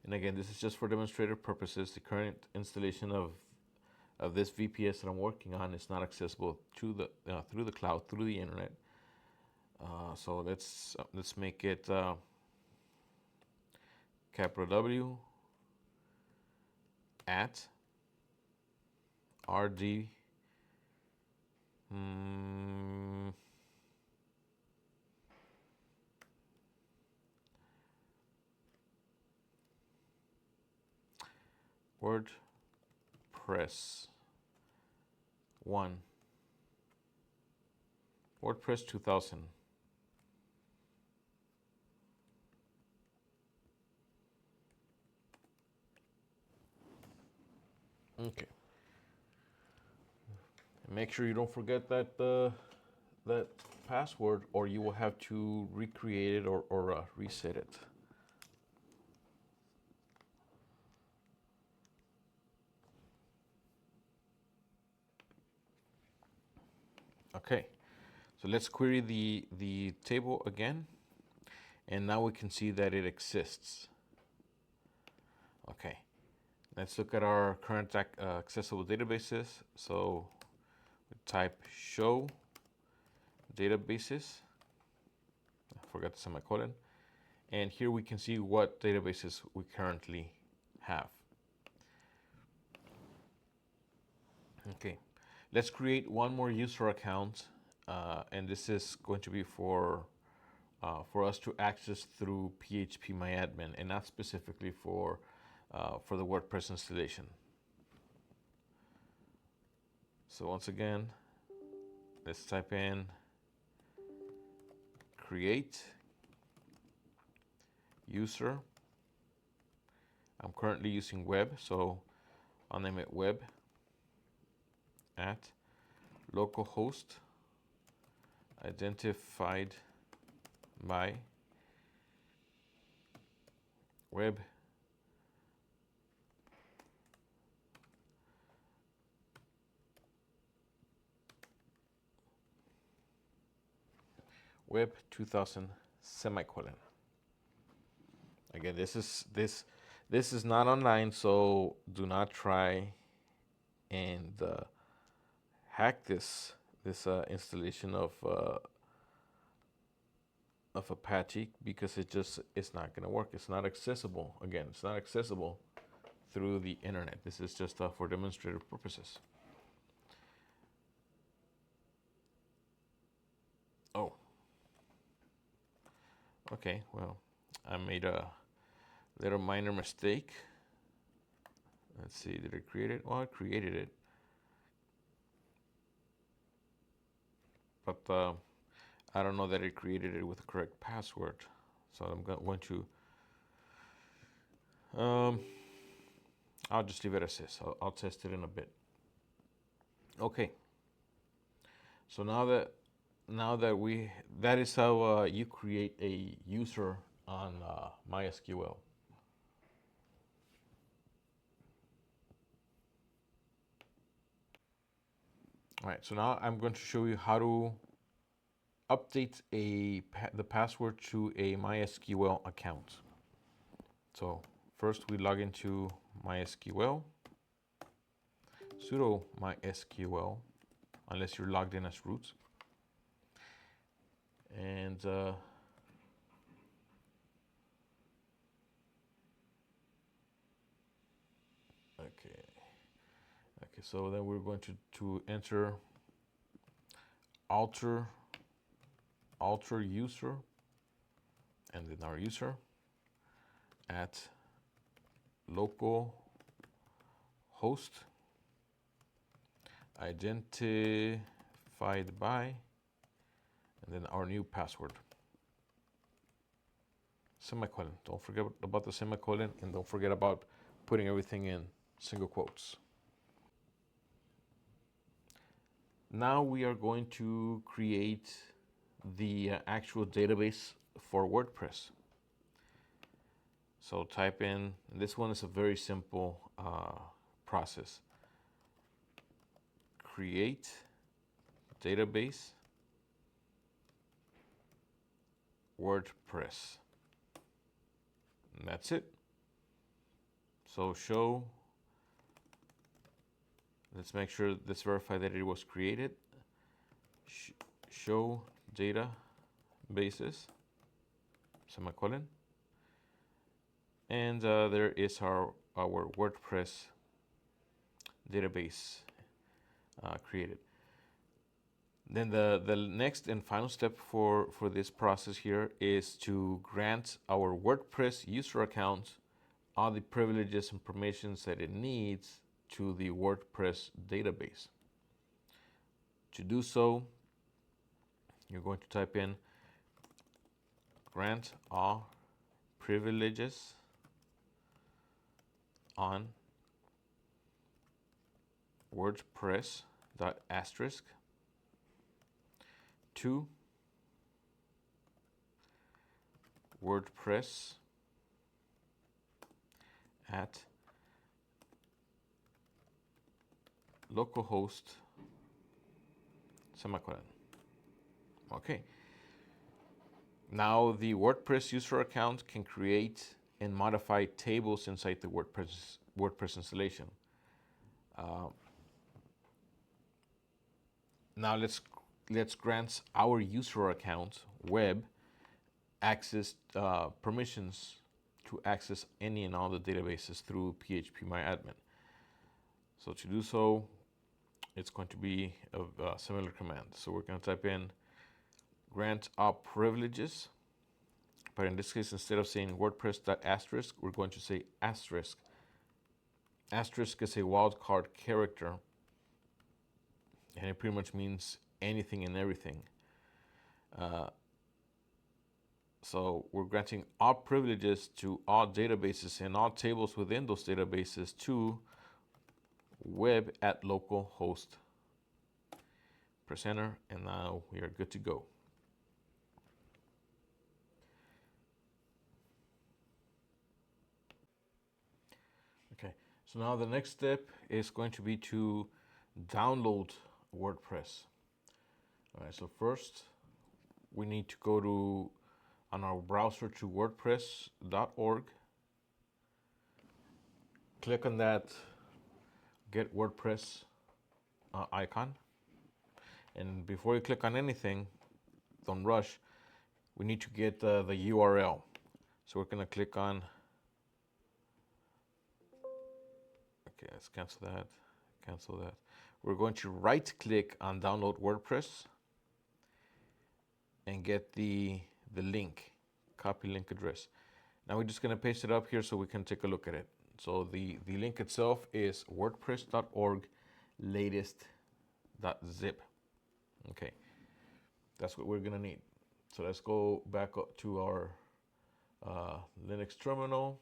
and again, this is just for demonstrative purposes. The current installation of this VPS that I'm working on is not accessible to the through the cloud, through the internet. So let's make it capital W at RD WordPress 1 WordPress 2000. Okay. And make sure you don't forget that that password, or you will have to recreate it or reset it. Okay, so let's query the table again, and now we can see that it exists. Okay, let's look at our current accessible databases. So we type show databases. I forgot the semicolon. And here we can see what databases we currently have. Okay, let's create one more user account, and this is going to be for us to access through phpmyadmin, and not specifically for the WordPress installation. So once again, let's type in create user. I'm currently using web, so I'll name it web at localhost identified by web web 2000 semicolon. Again, this is not online, so do not try and hack this installation of Apache, because it's not going to work. It's not accessible. Again, it's not accessible through the internet. This is just for demonstrative purposes. Oh, okay. Well, I made a little minor mistake. Let's see, did it create it? Well, I created it, but I don't know that it created it with the correct password. So I'm going to I'll just leave it as is. I'll test it in a bit. Okay. So now that that is how you create a user on MySQL. All right. So now I'm going to show you how to update the password to a MySQL account. So first we log into MySQL, sudo MySQL, unless you're logged in as root. And okay, so then we're going to enter alter user, and then our user at local host identified by, and then our new password, semicolon. Don't forget about the semicolon, and don't forget about putting everything in single quotes. Now we are going to create the actual database for WordPress. So type in, this one is a very simple process. Create database WordPress. And that's it. So show, let's make sure, let's verify that it was created. Show databases, semicolon. And there is our WordPress database created. Then the next and final step for this process here is to grant our WordPress user account all the privileges and permissions that it needs to the WordPress database. To do so, you're going to type in grant all privileges on WordPress.asterisk to WordPress at localhost semicolon. Okay. Now the WordPress user account can create and modify tables inside the WordPress installation. Now let's grant our user account web access permissions to access any and all the databases through phpmyAdmin. So to do so, it's going to be a similar command. So we're going to type in grant all privileges, but in this case, instead of saying WordPress.asterisk, we're going to say asterisk. Asterisk is a wildcard character, and it pretty much means anything and everything. So we're granting all privileges to all databases and all tables within those databases to web at localhost. Press enter, and now we are good to go. Okay, so now the next step is going to be to download WordPress. All right, so first we need to go on our browser to wordpress.org. Click on that Get WordPress icon. And before you click on anything, don't rush. We need to get the URL. So we're going to click on, okay, let's cancel that. We're going to right click on download WordPress and get the link, copy link address. Now we're just going to paste it up here so we can take a look at it. So the link itself is wordpress.org latest.zip. Okay, that's what we're going to need. So let's go back up to our Linux terminal.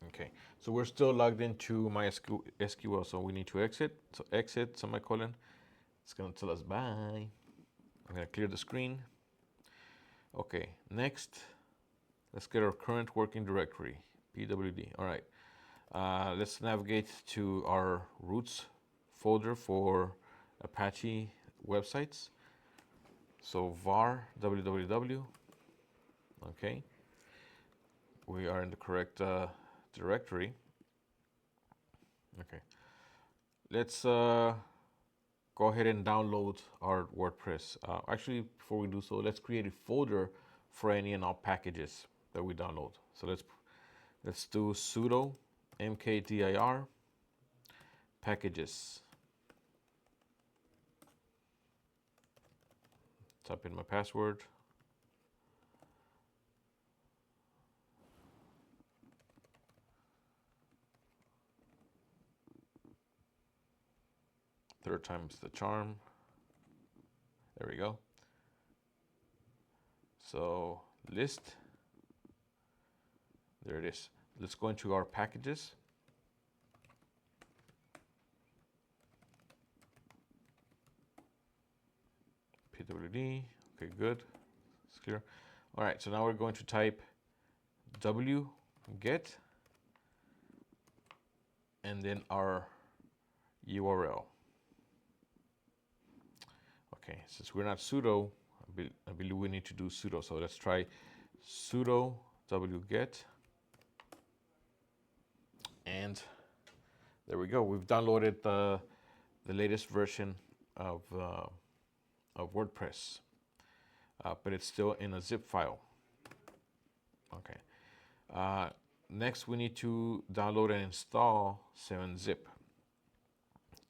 Okay, so we're still logged into MySQL, so we need to exit. So exit, semicolon. It's going to tell us bye. I'm going to clear the screen. Okay, next, let's get our current working directory, pwd. All right, let's navigate to our roots folder for Apache websites. So var www. Okay, we are in the correct directory. Okay, let's go ahead and download our WordPress. Actually, before we do so, let's create a folder for any and all packages that we download. So let's do sudo mkdir packages. Type in my password. Third time's the charm. There we go. So list. There it is. Let's go into our packages. pwd. Okay, good. It's clear. All right, so now we're going to type wget and then our URL. Okay, since we're not sudo, I believe we need to do sudo. So let's try sudo wget, and there we go. We've downloaded the latest version of WordPress, but it's still in a zip file. Okay. Next, we need to download and install 7-zip.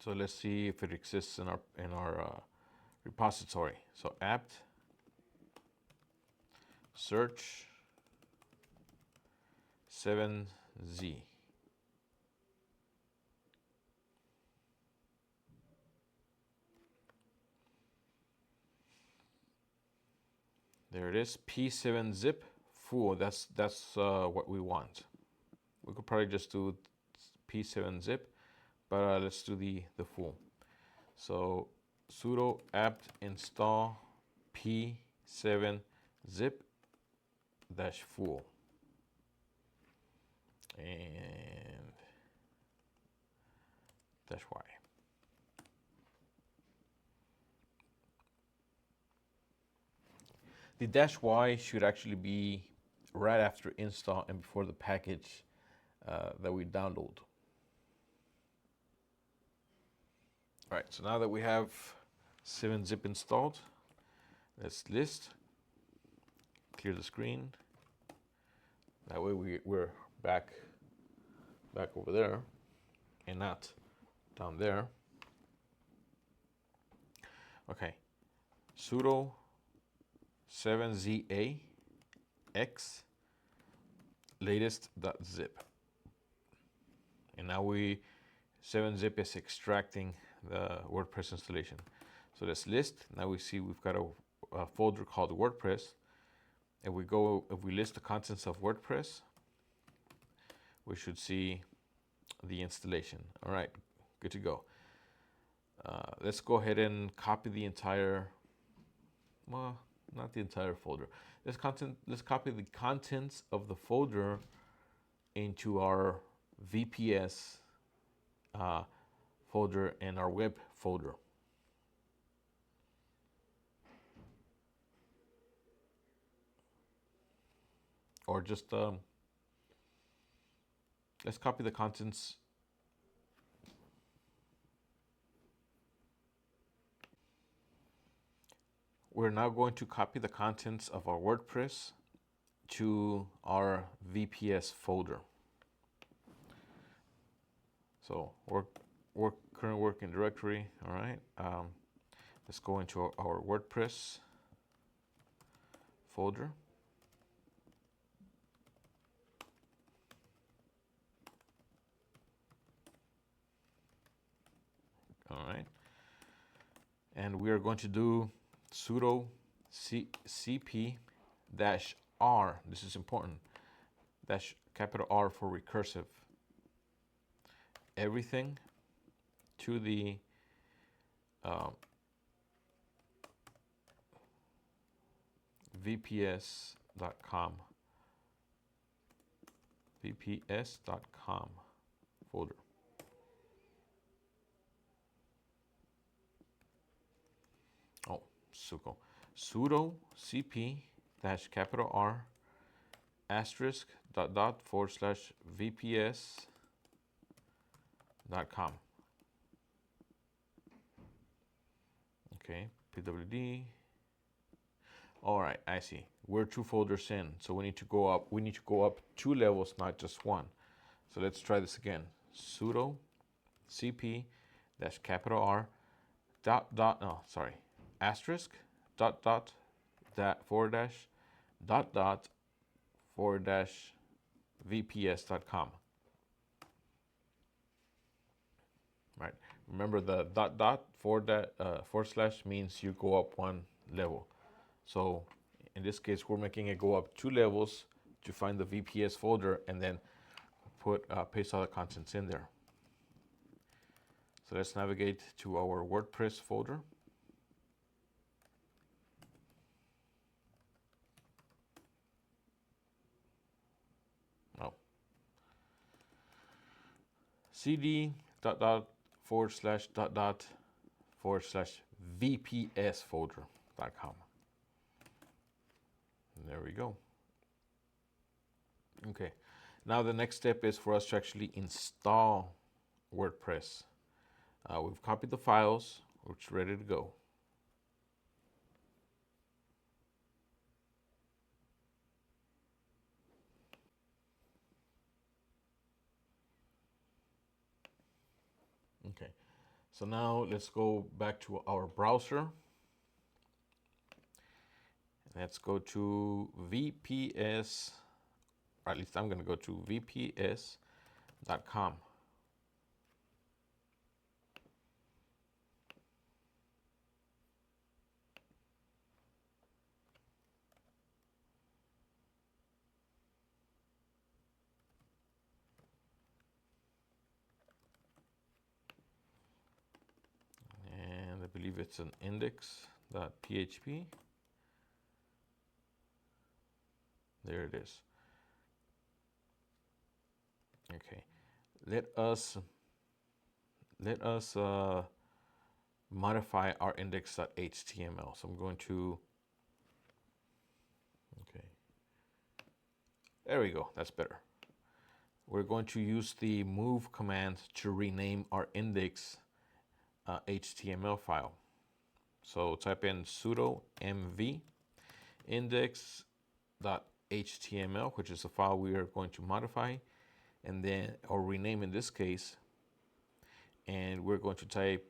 So let's see if it exists in our repository. So apt search 7z. There it is, p7zip full. That's what we want. We could probably just do p7zip, but let's do the full. So sudo apt install p7zip -full, and -y. The -y should actually be right after install and before the package that we download. All right, so now that we have 7-zip installed, let's list, clear the screen. That way we're back over there and not down there. Okay, sudo 7za x latest.zip, and now 7-zip is extracting the WordPress installation. So let's list. Now we see we've got a folder called WordPress. If we list the contents of WordPress, we should see the installation. All right, good to go. Let's go ahead and copy the entire, well, not the entire folder. Let's copy the contents of the folder into our VPS folder and our web folder. Or just let's copy the contents. We're now going to copy the contents of our WordPress to our VPS folder. So current working directory. All right. Let's go into our WordPress folder. All right. And we are going to do sudo cp-r. This is important. -R for recursive. Everything to the vps.com folder. Oh, sudo cp-R */vps.com. Okay, pwd. All right, I see. We're 2 folders in, so we need to go up. We need to go up 2 levels, not just 1. So let's try this again. Sudo cp-R */vps.com. Right. Remember the // means you go up 1 level. So in this case, we're making it go up 2 levels to find the VPS folder and then paste all the contents in there. So let's navigate to our WordPress folder. cd dot dot forward slash dot dot forward slash VPS folder.com. There we go. Okay, now the next step is for us to actually install WordPress. We've copied the files, which are ready to go. Okay, so now let's go back to our browser. Let's go to VPS, or at least I'm going to go to VPS.com. And I believe it's an index.php. There it is. Okay, let us modify our index.html. So I'm going to, okay, there we go, that's better. We're going to use the move command to rename our index HTML file. So type in sudo mv index.html, which is the file we are going to modify, and then, or rename in this case, and we're going to type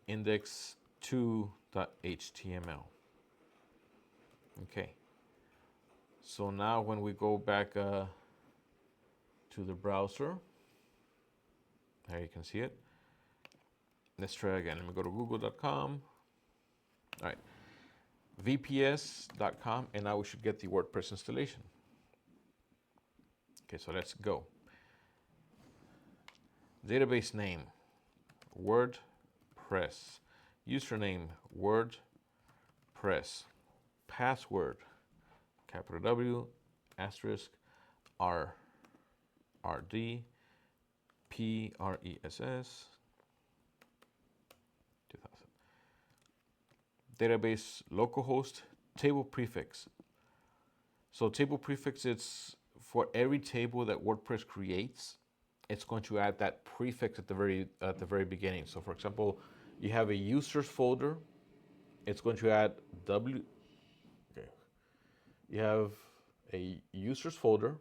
index2.html. Okay, so now when we go back to the browser, there you can see it. Let's try again. Let me go to google.com. All right, vps.com, and now we should get the WordPress installation. Okay, so let's go. Database name, WordPress. Username, WordPress. Password, capital W, asterisk, R, RD, PRESS, 2000. Database localhost, table prefix. So table prefix, it's for every table that WordPress creates, it's going to add that prefix at the very beginning. So for example, you have a users folder, it's going to add W. Okay. You have a users folder.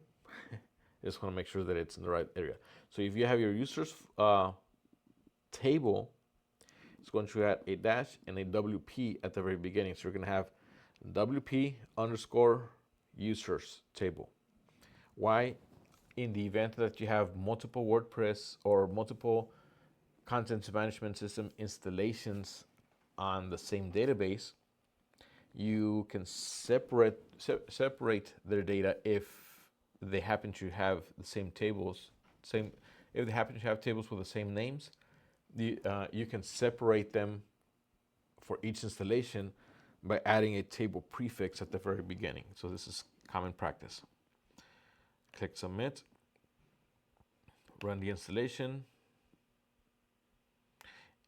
Just want to make sure that it's in the right area. So if you have your users table, it's going to add a dash and a WP at the very beginning. So you're going to have WP underscore users table. Why? In the event that you have multiple WordPress or multiple content management system installations on the same database, you can separate their data if they happen to have the same tables. If they happen to have tables with the same names, you can separate them for each installation by adding a table prefix at the very beginning. So this is common practice. Click submit, run the installation,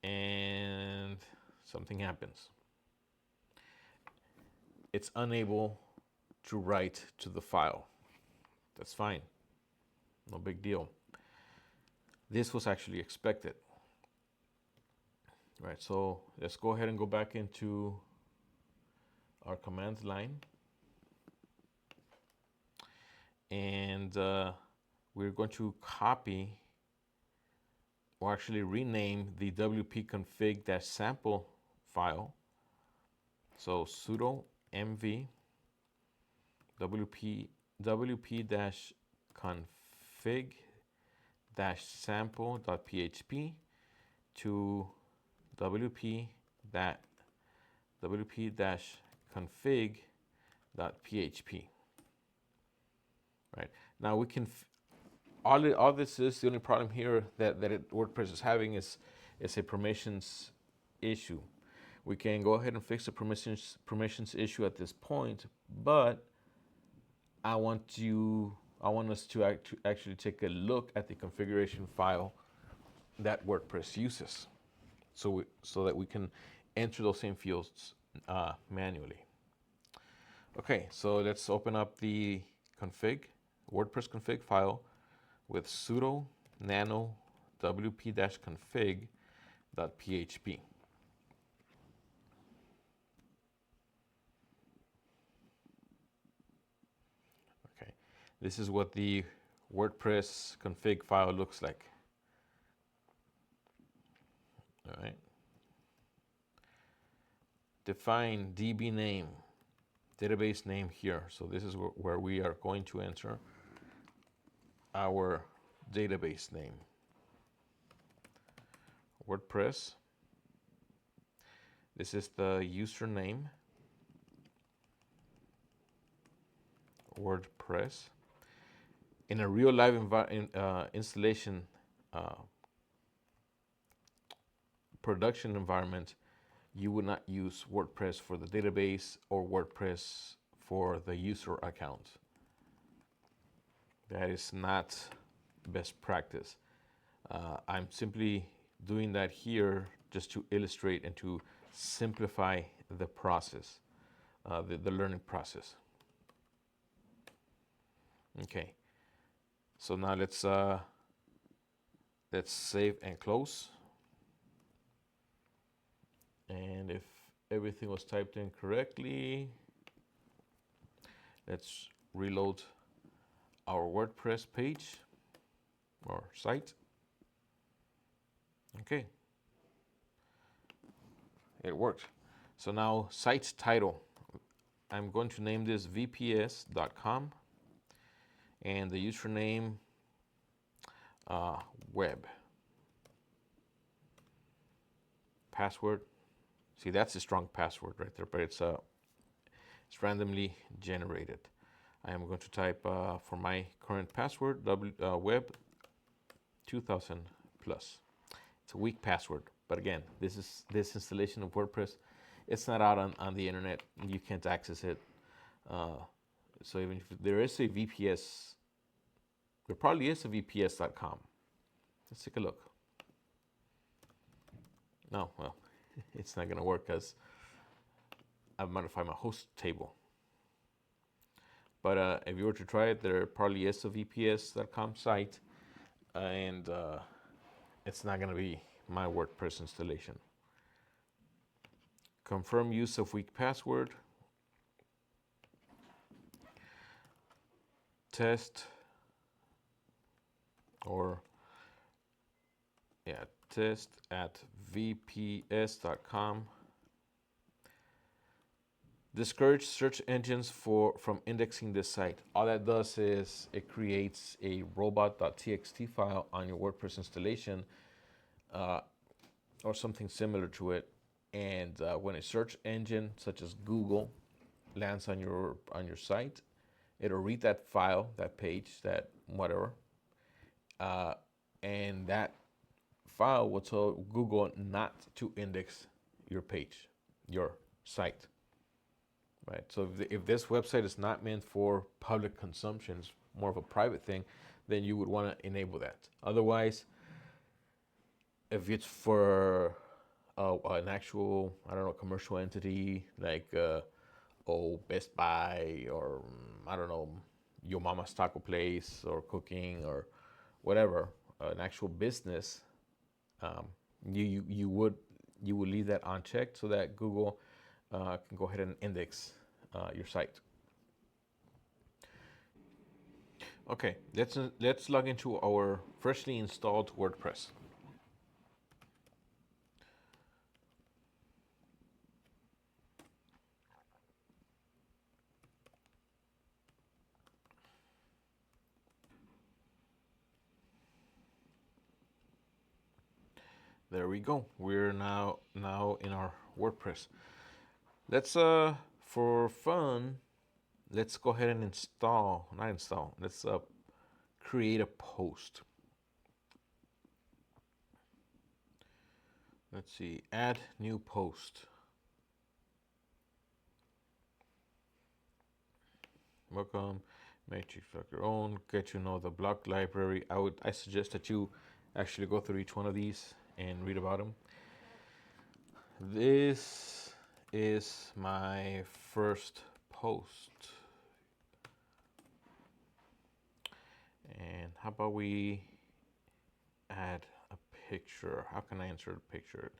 and something happens. It's unable to write to the file. That's fine, no big deal. This was actually expected. Right, so let's go ahead and go back into our command line. And we're going to copy, or actually rename, the wp-config-sample file. So sudo mv wp-config-sample.php to wp-config.php. Right, now we can, all this is, the only problem here that WordPress is having is a permissions issue. We can go ahead and fix the permissions issue at this point, but I want us to actually take a look at the configuration file that WordPress uses, so that we can enter those same fields manually. Okay, so let's open up the WordPress config file with sudo nano wp-config.php. Okay, this is what the WordPress config file looks like. All right. Define DB name, database name here. So this is where we are going to enter our database name. WordPress. This is the username. WordPress. In a real live installation production environment, you would not use WordPress for the database or WordPress for the user account. That is not best practice. I'm simply doing that here just to illustrate and to simplify the process, the learning process. Okay, so now let's save and close. And if everything was typed in correctly, let's reload our WordPress page or site. Okay, it worked. So now site title, I'm going to name this vps.com and the username web. Password, see, that's a strong password right there, but it's randomly generated. I am going to type for my current password web 2000 plus. It's a weak password, but again, this installation of WordPress, it's not out on the internet. You can't access it. So even if there is a VPS, there probably is a VPS.com. Let's take a look. No, well, it's not going to work because I've modified my host table. But if you were to try it, there probably is a VPS.com site, and it's not going to be my WordPress installation. Confirm use of weak password. Test test at vps.com. Discourage search engines from indexing this site. All that does is it creates a robot.txt file on your WordPress installation or something similar to it. And when a search engine such as Google lands on your site, it'll read that file, that page, that whatever, and that file will tell Google not to index your page, your site. Right. So if this website is not meant for public consumption, it's more of a private thing, then you would want to enable that. Otherwise, if it's for an actual, I don't know, commercial entity like Best Buy or I don't know, your mama's taco place or cooking or whatever, an actual business, you would leave that unchecked so that Google can go ahead and index your site. Okay, let's log into our freshly installed WordPress. There we go. We're now in our WordPress. Let's for fun, let's go ahead and let's create a post. Let's see, add new post. Welcome, make your own, get to know the block library. I suggest that you actually go through each one of these and read about them. This is my first post. And how about we add a picture? How can I insert a picture?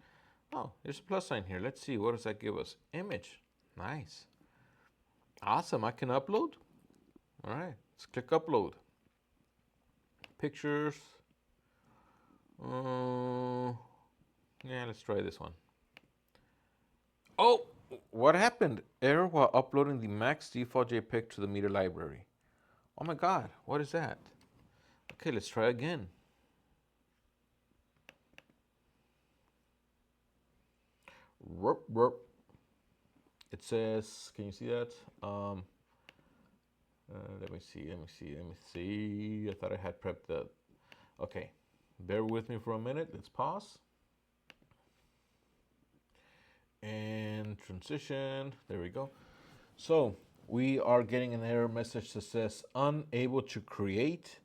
Oh, there's a plus sign here. Let's see, what does that give us? Image. Nice. Awesome, I can upload. All right, let's click upload. Pictures. Yeah, let's try this one. Oh, what happened? Error while uploading the max default JPEG to the media library. Oh my God, what is that? Okay, let's try again. It says, can you see that? Let me see. I thought I had prepped that. Okay, bear with me for a minute. Let's pause. And transition, there we go. So we are getting an error message that says unable to create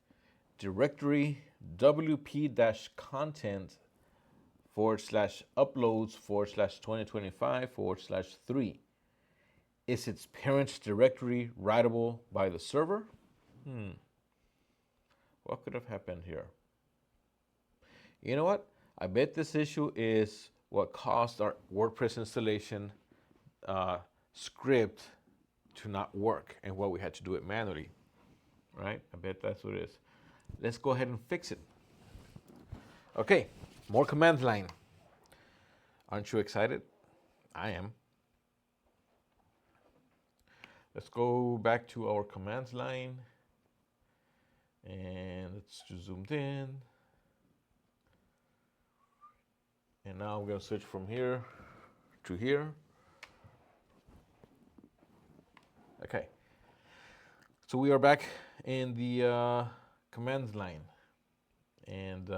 directory wp-content /uploads/2025/3. Is its parent directory writable by the server? What could have happened here? You know what? I bet this issue is what caused our WordPress installation script to not work and what we had to do it manually, right? I bet that's what it is. Let's go ahead and fix it. Okay, more command line. Aren't you excited? I am. Let's go back to our commands line and let's just zoom in. And now I'm going to switch from here to here. Okay. So we are back in the commands line. And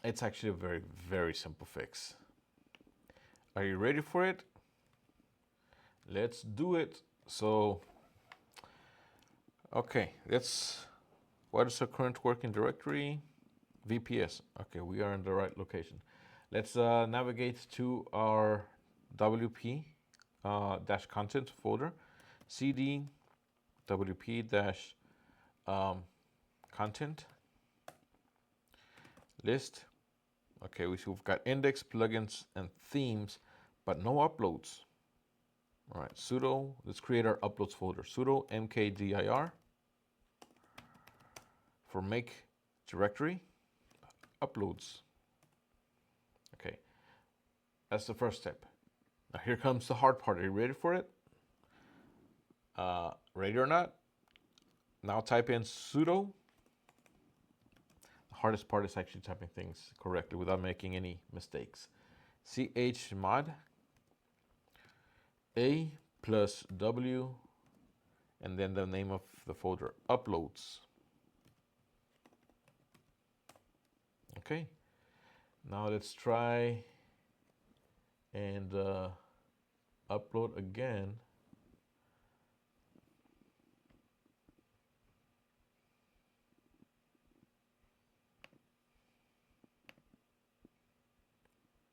it's actually a very, very simple fix. Are you ready for it? Let's do it. So, okay, what is our current working directory? VPS. Okay, we are in the right location. Let's navigate to our WP -content folder. CD WP content list. Okay, we've got index, plugins, and themes, but no uploads. All right, sudo, let's create our uploads folder. Sudo mkdir for make directory, uploads. Okay, that's the first step. Now here comes the hard part. Are you ready for it? Ready or not? Now type in sudo. The hardest part is actually typing things correctly without making any mistakes. chmod A plus W, and then the name of the folder, uploads. Okay, now let's try and upload again.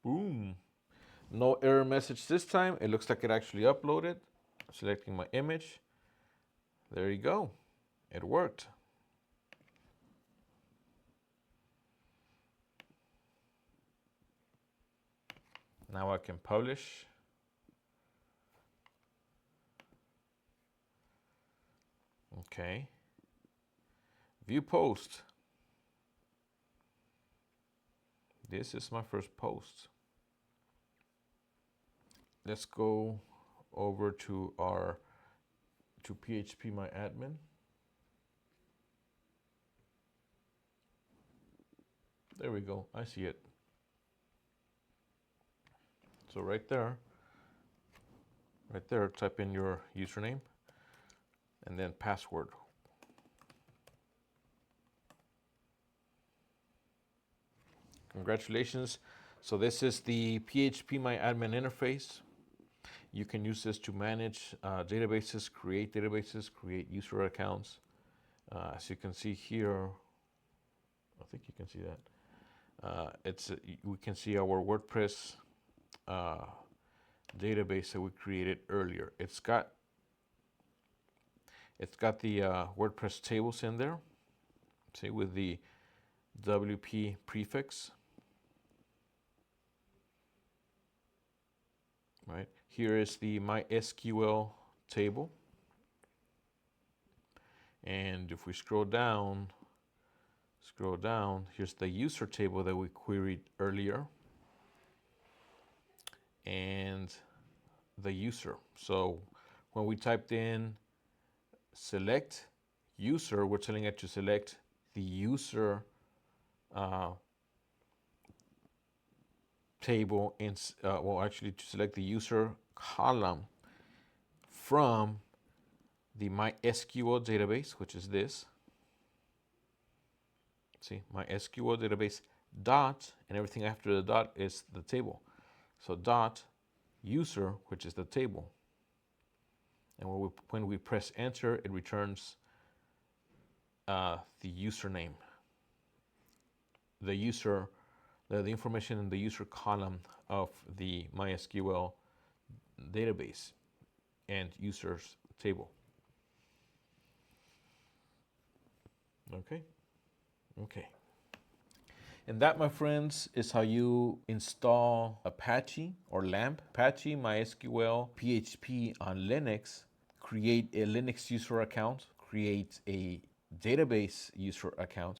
Boom. No error message this time. It looks like it actually uploaded. Selecting my image. There you go. It worked. Now I can publish. Okay. View post. This is my first post. Let's go over to phpMyAdmin. There we go. I see it. So right there, type in your username and then password. Congratulations. So this is the phpMyAdmin interface. You can use this to manage databases, create user accounts. As you can see here, I think you can see that. We can see our WordPress database that we created earlier. It's got the WordPress tables in there, see, with the WP prefix. Right here is the MySQL table, and if we scroll down, here's the user table that we queried earlier, and the user. So when we typed in select user, we're telling it to select the user table, well, actually to select the user column from the MySQL database, which is this. See, MySQL database dot, and everything after the dot is the table. So dot user, which is the table. And when we press enter, it returns the username, the information in the user column of the MySQL database and users table. Okay. And that, my friends, is how you install Apache or LAMP, Apache MySQL PHP on Linux, create a Linux user account, create a database user account,